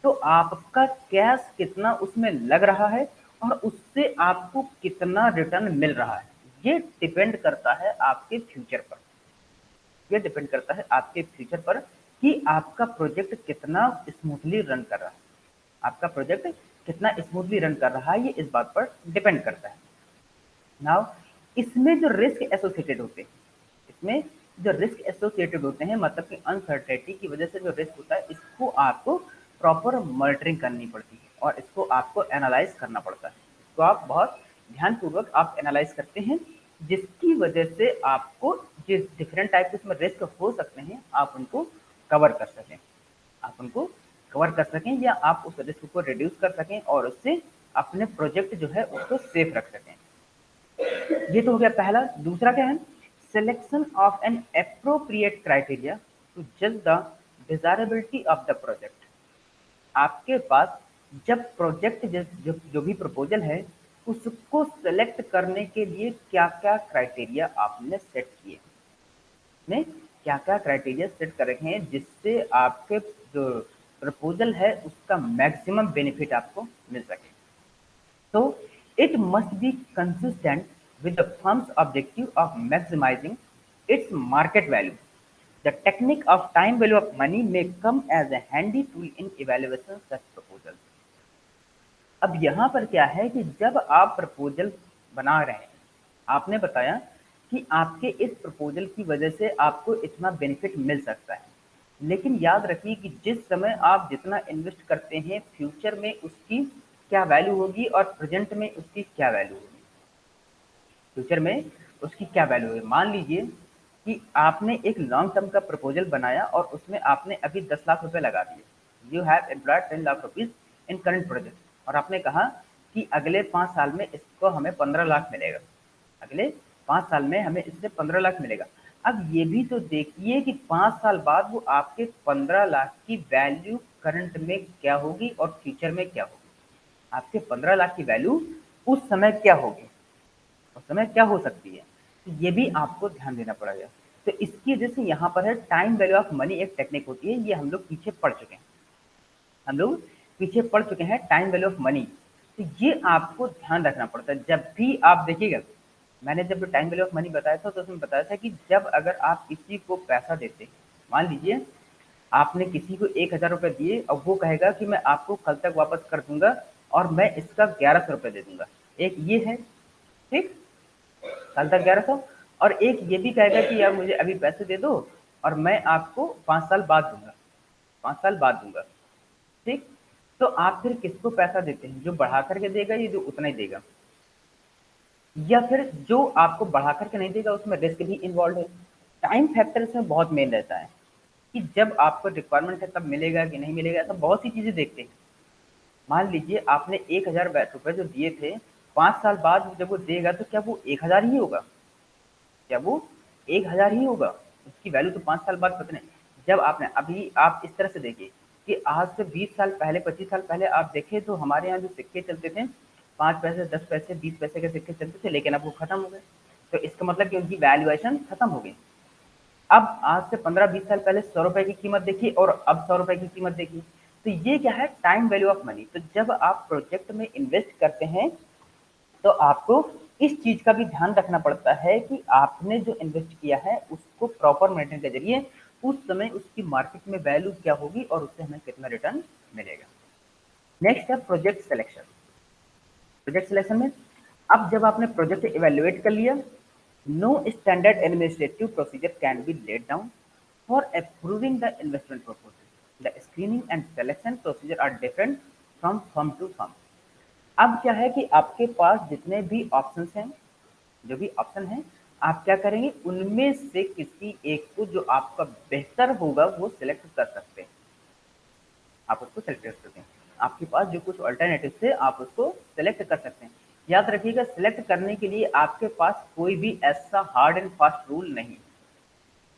तो आपका कैश कितना उसमें लग रहा है और उससे आपको कितना रिटर्न मिल रहा है, ये डिपेंड करता है आपके फ्यूचर पर। ये डिपेंड करता है आपके फ्यूचर पर कि आपका प्रोजेक्ट कितना स्मूथली रन कर रहा है, आपका प्रोजेक्ट कितना स्मूथली रन कर रहा है, ये इस बात पर डिपेंड करता है। नाउ इसमें जो रिस्क एसोसिएटेड होते हैं, इसमें जो रिस्क एसोसिएटेड होते हैं मतलब कि अनसर्टेनिटी की वजह से जो रिस्क होता है, इसको आपको प्रॉपर मॉनिटरिंग करनी पड़ती है और इसको आपको एनालाइज करना पड़ता है। इसको आप बहुत ध्यानपूर्वक आप एनालाइज करते हैं, जिसकी वजह से आपको जिस डिफरेंट टाइप के इसमें रिस्क हो सकते हैं आप उनको कवर कर सकें, आप उनको कवर कर सकें या आप उस रिस्क को रिड्यूस कर सकें और उससे अपने प्रोजेक्ट जो है उसको सेफ रख सकें। ये तो हो गया पहला। दूसरा क्या है, selection of an appropriate criteria to जज the desirability of the project. आपके पास जब प्रोजेक्ट जो भी प्रपोजल है उसको सेलेक्ट करने के लिए क्या क्या क्राइटेरिया आपने सेट किए, ने क्या क्या क्राइटेरिया सेट कर रखे हैं जिससे आपके जो प्रपोजल है उसका मैक्सिमम बेनिफिट आपको मिल सके। So it must be consistent with the firm's objective of maximizing its market value. The technique of time value of money may come as a handy tool in evaluation such proposals. अब यहाँ पर क्या है कि जब आप प्रपोजल बना रहे हैं, आपने बताया कि आपके इस प्रपोजल की वजह से आपको इतना बेनिफिट मिल सकता है, लेकिन याद रखिए कि जिस समय आप जितना इन्वेस्ट करते हैं फ्यूचर में उसकी क्या वैल्यू होगी और प्रेजेंट में उसकी क्या वैल्यू होगी। फ्यूचर में उसकी क्या वैल्यू है, मान लीजिए कि आपने एक लॉन्ग टर्म का प्रपोजल बनाया और उसमें आपने अभी 10 लाख रुपए लगा दिए, you have employed 10 lakh rupees in current project, और आपने कहा कि अगले 5 साल में इसको हमें 15 लाख मिलेगा, अगले 5 साल में हमें इससे 15 लाख मिलेगा। अब ये भी तो देखिए कि 5 साल बाद वो आपके 15 लाख की वैल्यू करंट में क्या होगी और फ्यूचर में क्या होगी। आपके 15 लाख की वैल्यू उस समय क्या होगी, उस समय क्या हो सकती है, तो ये भी आपको ध्यान देना पड़ेगा। तो इसकी वजह से यहाँ पर है टाइम वैल्यू ऑफ मनी, एक टेक्निक होती है, ये हम लोग पीछे पढ़ चुके हैं, हम लोग पीछे पढ़ चुके हैं टाइम वैल्यू ऑफ मनी। तो ये आपको ध्यान रखना पड़ता है जब भी आप देखिएगा। मैंने जब टाइम वैल्यू ऑफ मनी बताया था तो उसमें बताया था कि जब अगर आप किसी को पैसा देते हैं, मान लीजिए आपने किसी को 1,000 रुपये दिए और वो कहेगा कि मैं आपको कल तक वापस कर दूंगा और मैं इसका 1100 रुपये दे दूंगा, एक ये है, ठीक, कल तक 1100, और एक ये भी कहेगा कि यार मुझे अभी पैसे दे दो और मैं आपको 5 साल बाद दूंगा, 5 साल बाद दूंगा, ठीक। तो आप फिर किसको पैसा देते हैं, जो बढ़ा करके देगा या जो उतना ही देगा, या फिर जो आपको बढ़ा करके नहीं देगा, उसमें रिस्क भी इन्वॉल्व है। टाइम फैक्टर इसमें बहुत मेन रहता है कि जब आपको रिक्वायरमेंट है तब मिलेगा कि नहीं मिलेगा, ऐसा बहुत सी चीजें देखते हैं। मान लीजिए आपने 1,000 रुपये जो दिए थे, 5 साल बाद जब वो देगा तो क्या वो 1,000 ही होगा, क्या वो 1,000 ही होगा, उसकी वैल्यू तो 5 साल बाद पता नहीं। जब आपने अभी आप इस तरह से देखिए कि आज से 20 साल पहले, 25 साल पहले आप देखें तो हमारे यहाँ जो सिक्के चलते थे, 5 पैसे, 10 पैसे, 20 पैसे के सिक्के चलते थे, लेकिन अब वो खत्म हो गए। तो इसका मतलब कि उनकी वैल्यूएशन खत्म हो गई। अब आज से 15-20 साल पहले 100 रुपए की कीमत देखी और अब 100 रुपए की कीमत देखी। तो ये क्या है, टाइम वैल्यू ऑफ मनी। तो जब आप प्रोजेक्ट में इन्वेस्ट करते हैं तो आपको इस चीज का भी ध्यान रखना पड़ता है कि आपने जो इन्वेस्ट किया है उसको प्रॉपर मेंटेन के जरिए उस समय उसकी मार्केट में वैल्यू क्या होगी और उससे हमें कितना रिटर्न मिलेगा। नेक्स्ट है प्रोजेक्ट सिलेक्शन। प्रोजेक्ट सिलेक्शन में अब जब आपने प्रोजेक्ट इवेल्युएट कर लिया, no standard administrative procedure can be laid down for approving the investment proposal. The screening and selection procedure are different from firm to firm. अब क्या है कि आपके पास जितने भी ऑप्शंस हैं, जो भी ऑप्शन है, आप क्या करेंगे, उनमें से किसी एक को जो आपका बेहतर होगा वो सिलेक्ट कर सकते हैं, आप उसको सेलेक्ट कर सकते हैं। आपके पास जो कुछ अल्टरनेटिव थे आप उसको सेलेक्ट कर सकते हैं। याद रखिएगा, सिलेक्ट करने के लिए आपके पास कोई भी ऐसा हार्ड एंड फास्ट रूल नहीं है,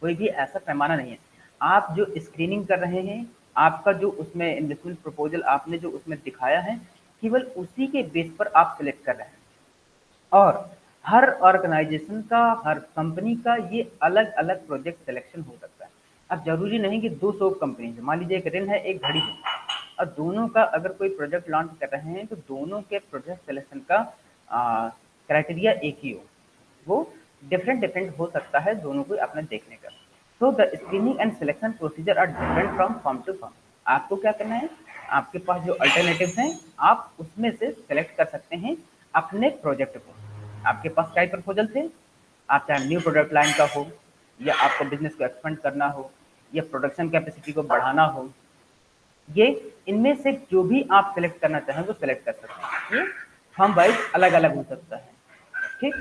कोई भी ऐसा पैमाना नहीं है। आप जो स्क्रीनिंग कर रहे हैं, आपका जो उसमें इन्वेस्टमेंट प्रपोजल आपने जो उसमें दिखाया है, केवल उसी के बेस पर आप सिलेक्ट कर रहे हैं। और हर ऑर्गेनाइजेशन का, हर कंपनी का ये अलग अलग प्रोजेक्ट सिलेक्शन हो सकता है। अब जरूरी नहीं कि 200 कंपनी है, मान लीजिए एक रिन है एक घड़ी है, और दोनों का अगर कोई प्रोजेक्ट लॉन्च कर रहे हैं तो दोनों के प्रोजेक्ट सिलेक्शन का क्राइटेरिया एक ही हो, वो डिफरेंट डिफरेंट हो सकता है दोनों को अपने देखने का। तो the screening and selection procedure are different from firm to firm. आपको क्या करना है, आपके पास जो अल्टरनेटिव हैं आप उसमें से सेलेक्ट कर सकते हैं अपने प्रोजेक्ट को। आपके पास क्या प्रपोजल थे, आप चाहे न्यू प्रोडक्ट लाइन का हो, या आपको बिजनेस को एक्सपेंड करना हो, या प्रोडक्शन कैपेसिटी को बढ़ाना हो, ये इनमें से जो भी आप सेलेक्ट करना चाहें वो सेलेक्ट कर सकते हैं। ये फर्म वाइज अलग अलग हो सकता है, ठीक।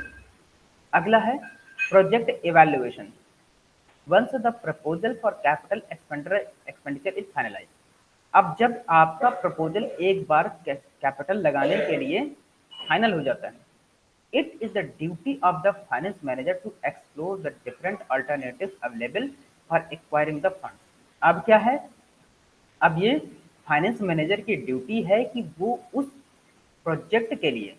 अगला है project evaluation. Once the proposal for capital expenditure is finalise. अब जब आपका प्रपोजल एक बार कैपिटल लगाने के लिए फाइनल हो जाता है, it is the duty of the finance manager to explore the different alternatives available for acquiring the fund. अब क्या है, अब ये फाइनेंस मैनेजर की ड्यूटी है कि वो उस प्रोजेक्ट के लिए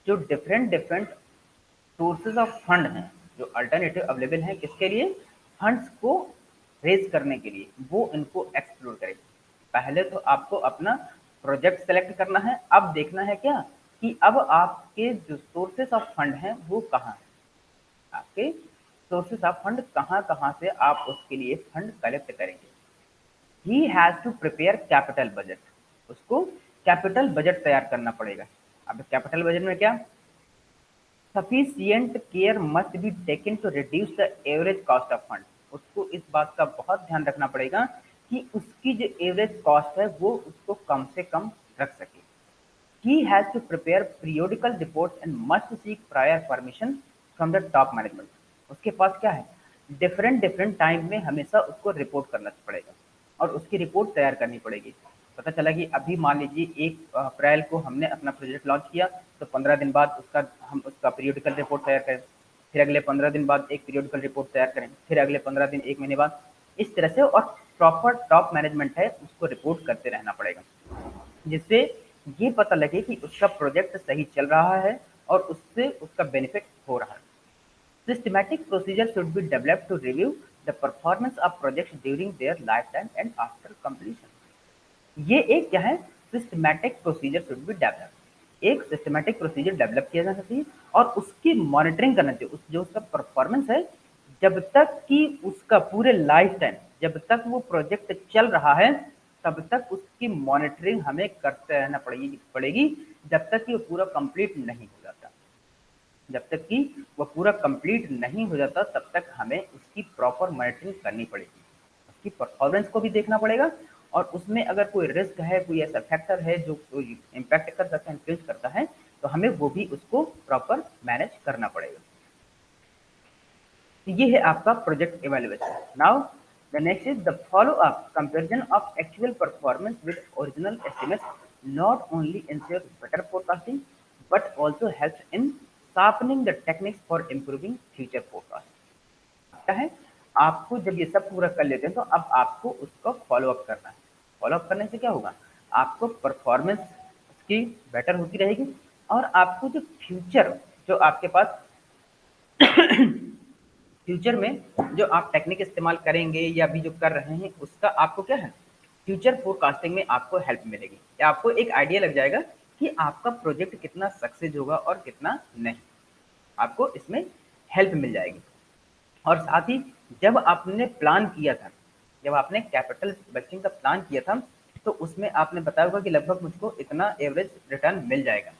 जो different different sources of fund हैं, जो अल्टरनेटिव अवेलेबल हैं, किसके लिए, फंड्स को रेज करने के लिए, वो इनको एक्सप्लोर करें। पहले तो आपको अपना प्रोजेक्ट सेलेक्ट करना है, अब देखना है क्या कि अब आपके जो सोर्सेस ऑफ फंड हैं वो कहाँ हैं, आपके सोर्सेस ऑफ फंड कहाँ कहाँ से आप उसके लिए फंड कलेक्ट करेंगे। He has to prepare capital budget, उसको कैपिटल बजट तैयार करना पड़ेगा। अब कैपिटल बजट में क्या, sufficient care must be taken to reduce the average cost of fund. उसको इस बात का बहुत ध्यान रखना पड़ेगा कि उसकी जो एवरेज कॉस्ट है वो उसको कम से कम रख सके। He has to prepare periodical reports and must seek prior permission from the top management. उसके पास क्या है, डिफरेंट डिफरेंट टाइम में हमेशा उसको रिपोर्ट करना पड़ेगा। और उसकी रिपोर्ट तैयार करनी पड़ेगी। पता चला कि अभी मान लीजिए 1 अप्रैल को हमने अपना प्रोजेक्ट लॉन्च किया, तो 15 दिन बाद हम उसका पीरियोडिकल रिपोर्ट तैयार करें, फिर अगले 15 दिन बाद एक पीरियोडिकल रिपोर्ट तैयार करें, फिर अगले 15 दिन, 1 महीने बाद, इस तरह से। और प्रॉपर टॉप मैनेजमेंट है उसको रिपोर्ट करते रहना पड़ेगा, जिससे ये पता लगे कि उसका प्रोजेक्ट सही चल रहा है और उससे उसका बेनिफिट हो रहा है। Systematic procedure should be developed to review the performance of projects during their lifetime and after completion. ये एक क्या है, systematic procedure should be develop. एक सिस्टमैटिक प्रोसीजर डेवलप किया जाना चाहिए और उसकी मॉनिटरिंग करना चाहिए। उस जो उसका परफॉर्मेंस है, जब तक कि उसका पूरे लाइफ टाइम, जब तक वो प्रोजेक्ट चल रहा है, तब तक उसकी मॉनिटरिंग हमें करते रहना पड़ेगी, जब तक कि वो पूरा कंप्लीट नहीं हो जाता। जब तक कि वो पूरा कंप्लीट नहीं हो जाता, तब तक हमें उसकी प्रॉपर मॉनिटरिंग करनी पड़ेगी, उसकी परफॉर्मेंस को भी देखना पड़ेगा, और उसमें अगर कोई रिस्क है, कोई ऐसा फैक्टर है जो कोई इम्पैक्ट कर सकता है, इन्फ्लुएंस करता है, तो हमें वो भी उसको प्रॉपर मैनेज करना पड़ेगा। तो ये है आपका project evaluation. Now the next is the follow up comparison of actual performance with original estimates not only ensure better forecasting but also helps in sharpening the techniques for improving future forecast. क्या है, आपको जब ये सब पूरा कर लेते हैं, तो अब आपको उसको फॉलो अप करना है। फॉलो अप करने से क्या होगा, आपको परफॉर्मेंस की बेटर होती रहेगी, और आपको जो फ्यूचर, जो आपके पास फ्यूचर में जो आप टेक्निक इस्तेमाल करेंगे या अभी जो कर रहे हैं, उसका आपको क्या है, फ्यूचर फोरकास्टिंग में आपको हेल्प मिलेगी, या आपको एक आइडिया लग जाएगा कि आपका प्रोजेक्ट कितना सक्सेस होगा और कितना नहीं। आपको इसमें हेल्प मिल जाएगी। और साथ ही जब आपने प्लान किया था, जब आपने कैपिटल बजटिंग का प्लान किया था, तो उसमें आपने बताया होगा कि लगभग मुझको इतना एवरेज रिटर्न मिल जाएगा,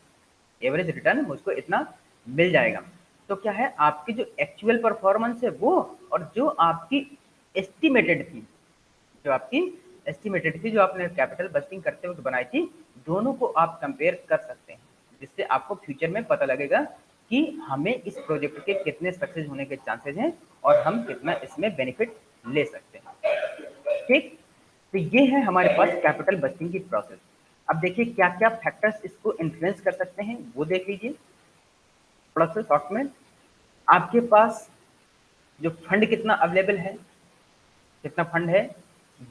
एवरेज रिटर्न मुझको इतना मिल जाएगा। तो क्या है, आपकी जो एक्चुअल परफॉर्मेंस है वो, और जो आपकी एस्टिमेटेड थी, जो आपकी एस्टिमेटेड थी, जो आपने कैपिटल बजटिंग करते वक्त बनाई थी, दोनों को आप कंपेयर कर सकते हैं, जिससे आपको फ्यूचर में पता लगेगा कि हमें इस प्रोजेक्ट के कितने सक्सेस होने के चांसेस हैं और हम कितना इसमें बेनिफिट ले सकते हैं। ठीक, तो ये है हमारे पास कैपिटल बजटिंग की प्रोसेस। अब देखिए क्या क्या फैक्टर्स इसको इन्फ्लुएंस कर सकते हैं, वो देख लीजिए थोड़ा सा शॉर्ट में। आपके पास जो फंड कितना अवेलेबल है, कितना फंड है,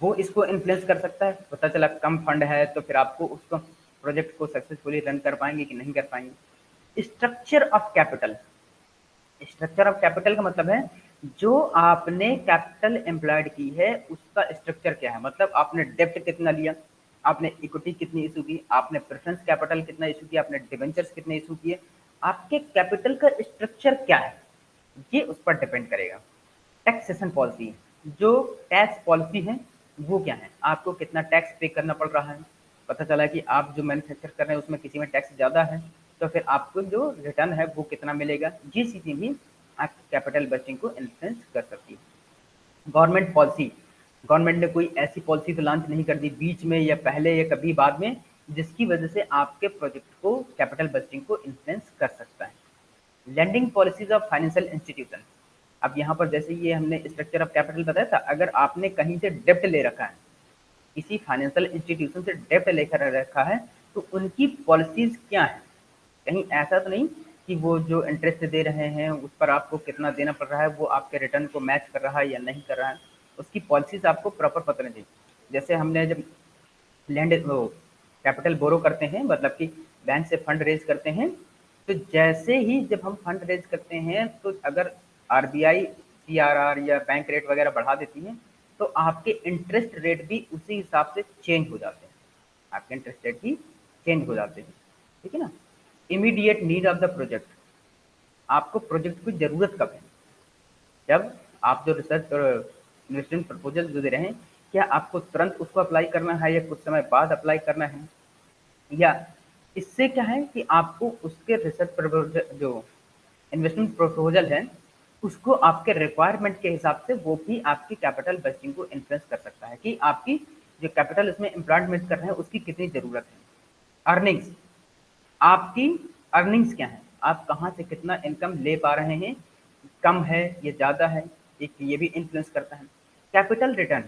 वो इसको इन्फ्लुएंस कर सकता है। पता चला कम फंड है, तो फिर आपको उसको प्रोजेक्ट को सक्सेसफुली रन कर पाएंगे कि नहीं कर पाएंगे। Structure of capital, structure of capital का मतलब है जो आपने कैपिटल एम्प्लॉयड की है उसका स्ट्रक्चर क्या है, मतलब आपने डेप्ट कितना लिया, आपने इक्विटी कितनी इशू की, आपने प्रेफरेंस कैपिटल कितना इशू किया, आपने डिवेंचर्स कितने इशू किए, आपके कैपिटल का स्ट्रक्चर क्या है, ये उस पर डिपेंड करेगा। टैक्सेशन पॉलिसी, जो टैक्स पॉलिसी है वो क्या है, आपको कितना टैक्स पे करना पड़ रहा है। पता चला कि आप जो मैन्युफैक्चर कर रहे हैं उसमें किसी में टैक्स ज़्यादा है, तो फिर आपको जो रिटर्न है वो कितना मिलेगा, ये चीज़ें भी आपकी कैपिटल बजटिंग को इन्फ्लुएंस कर सकती है। गवर्नमेंट पॉलिसी, गवर्नमेंट ने कोई ऐसी पॉलिसी तो लॉन्च नहीं कर दी बीच में या पहले या कभी बाद में, जिसकी वजह से आपके प्रोजेक्ट को कैपिटल बजटिंग को इन्फ्लुएंस कर सकता है। Lending policies of financial institution, अब यहाँ पर जैसे ये हमने स्ट्रक्चर ऑफ कैपिटल बताया था, अगर आपने कहीं से डेप्ट ले रखा है, किसी फाइनेंशियल इंस्टीट्यूशन से डेप्ट लेकर रखा है, तो उनकी पॉलिसीज क्या है। कहीं ऐसा तो नहीं कि वो जो इंटरेस्ट दे रहे हैं उस पर आपको कितना देना पड़ रहा है, वो आपके रिटर्न को मैच कर रहा है या नहीं कर रहा है, उसकी पॉलिसीज आपको प्रॉपर पता नहीं चाहिए। जैसे हमने जब लैंड वो कैपिटल बोरो करते हैं, मतलब कि बैंक से फंड रेज करते हैं, तो जैसे ही जब हम फंड रेज करते हैं, तो अगर आरबीआई सीआरआर या बैंक रेट वगैरह बढ़ा देती है, तो आपके इंटरेस्ट रेट भी उसी हिसाब से चेंज हो जाते हैं, आपके इंटरेस्ट रेट भी चेंज हो जाते हैं। ठीक है ना। Immediate need of the project, आपको प्रोजेक्ट की ज़रूरत कब है, जब आप जो रिसर्च और इन्वेस्टमेंट प्रपोजल जो दे रहे हैं, क्या आपको तुरंत उसको अप्लाई करना है या कुछ समय बाद अप्लाई करना है, या इससे क्या है कि आपको उसके रिसर्च प्रपोजल जो इन्वेस्टमेंट प्रपोजल है उसको आपके रिक्वायरमेंट के हिसाब से वो भी आपकी कैपिटल बजटिंग को इन्फ्लुएंस कर सकता है कि आपकी जो कैपिटल उसमें इम्प्लॉयमेंट कर रहे हैं उसकी कितनी ज़रूरत है। अर्निंग्स, आपकी अर्निंग्स क्या है, आप कहाँ से कितना इनकम ले पा रहे हैं, कम है या ज़्यादा है, एक ये भी इन्फ्लुएंस करता है। कैपिटल रिटर्न,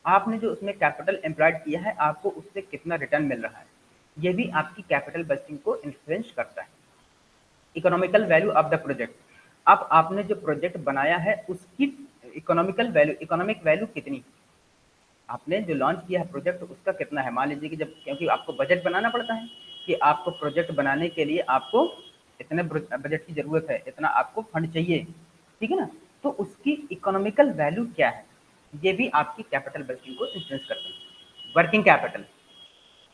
आपने जो उसमें कैपिटल एम्प्लॉयड किया है, आपको उससे कितना रिटर्न मिल रहा है, ये भी आपकी कैपिटल बजटिंग को इन्फ्लुएंस करता है। Economical value of the project, अब आपने जो प्रोजेक्ट बनाया है उसकी इकोनॉमिकल वैल्यू, इकोनॉमिक वैल्यू कितनी, आपने जो लॉन्च किया है प्रोजेक्ट उसका कितना है। मान लीजिए कि जब, क्योंकि आपको बजट बनाना पड़ता है कि आपको प्रोजेक्ट बनाने के लिए आपको इतने बजट की जरूरत है, इतना आपको फंड चाहिए, ठीक है ना। तो उसकी इकोनॉमिकल वैल्यू क्या है, ये भी आपकी कैपिटल बजटिंग को इन्फ्लुएंस करते हैं। वर्किंग कैपिटल,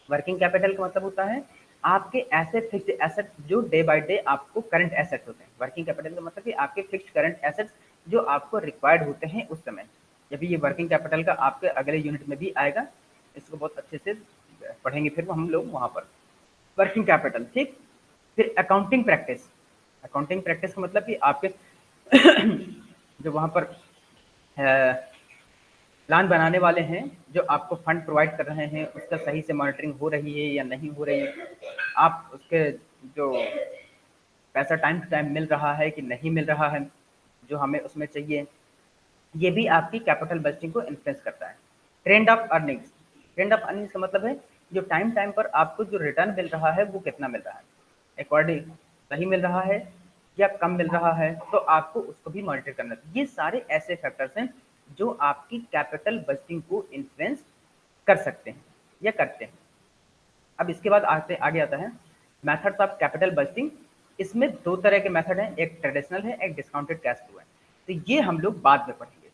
वर्किंग कैपिटल का मतलब होता है आपके ऐसे फिक्स्ड एसेट जो डे बाय डे आपको करंट एसेट्स होते हैं। वर्किंग कैपिटल का मतलब कि आपके फिक्स्ड करंट एसेट्स जो आपको रिक्वायर्ड होते हैं उस समय। जब ये वर्किंग कैपिटल का आपके अगले यूनिट में भी आएगा, इसको बहुत अच्छे से पढ़ेंगे फिर हम लोग वहाँ पर। वर्किंग कैपिटल, ठीक। फिर अकाउंटिंग प्रैक्टिस, अकाउंटिंग प्रैक्टिस का मतलब कि आपके जो वहाँ पर प्लान बनाने वाले हैं, जो आपको फंड प्रोवाइड कर रहे हैं, उसका सही से मॉनिटरिंग हो रही है या नहीं हो रही है, आप उसके जो पैसा टाइम टू टाइम मिल रहा है कि नहीं मिल रहा है जो हमें उसमें चाहिए, ये भी आपकी कैपिटल बजटिंग को इन्फ्लुएंस करता है। Trend of earnings, trend of earnings का मतलब है जो टाइम टाइम पर आपको जो रिटर्न मिल रहा है वो कितना मिल रहा है, अकॉर्डिंग सही मिल रहा है या कम मिल रहा है, तो आपको उसको भी मॉनिटर करना चाहिए। ये सारे ऐसे फैक्टर्स हैं जो आपकी कैपिटल बजटिंग को इन्फ्लुएंस कर सकते हैं या करते हैं। अब इसके बाद आगे आता है मेथड्स ऑफ कैपिटल बजटिंग। इसमें दो तरह के मेथड हैं, एक ट्रेडिशनल है, एक डिस्काउंटेड कैश फ्लो है। तो ये हम लोग बाद में पढ़ेंगे,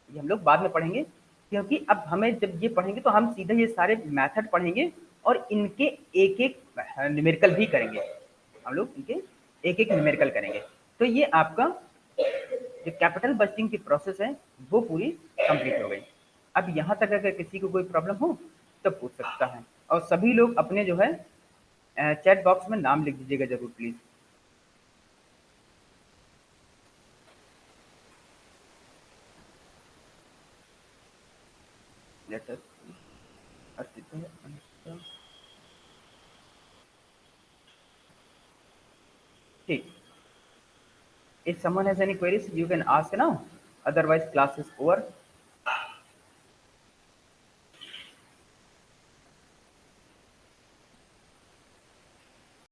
ये हम लोग बाद में पढ़ेंगे, क्योंकि अब हमें जब ये पढ़ेंगे तो हम सीधे ये सारे मेथड पढ़ेंगे और इनके एक एक न्यूमेरिकल भी करेंगे, हम लोग इनके एक एक न्यूमेरिकल करेंगे। तो ये आपका जो कैपिटल बजटिंग की प्रोसेस है वो पूरी कंप्लीट हो गई। अब यहाँ तक अगर किसी को कोई प्रॉब्लम हो तो पूछ सकता है, और सभी लोग अपने जो है चैट बॉक्स में नाम लिख दीजिएगा जरूर प्लीज। लेटर ठीक। If someone has any queries, you can ask now. Otherwise, class is over.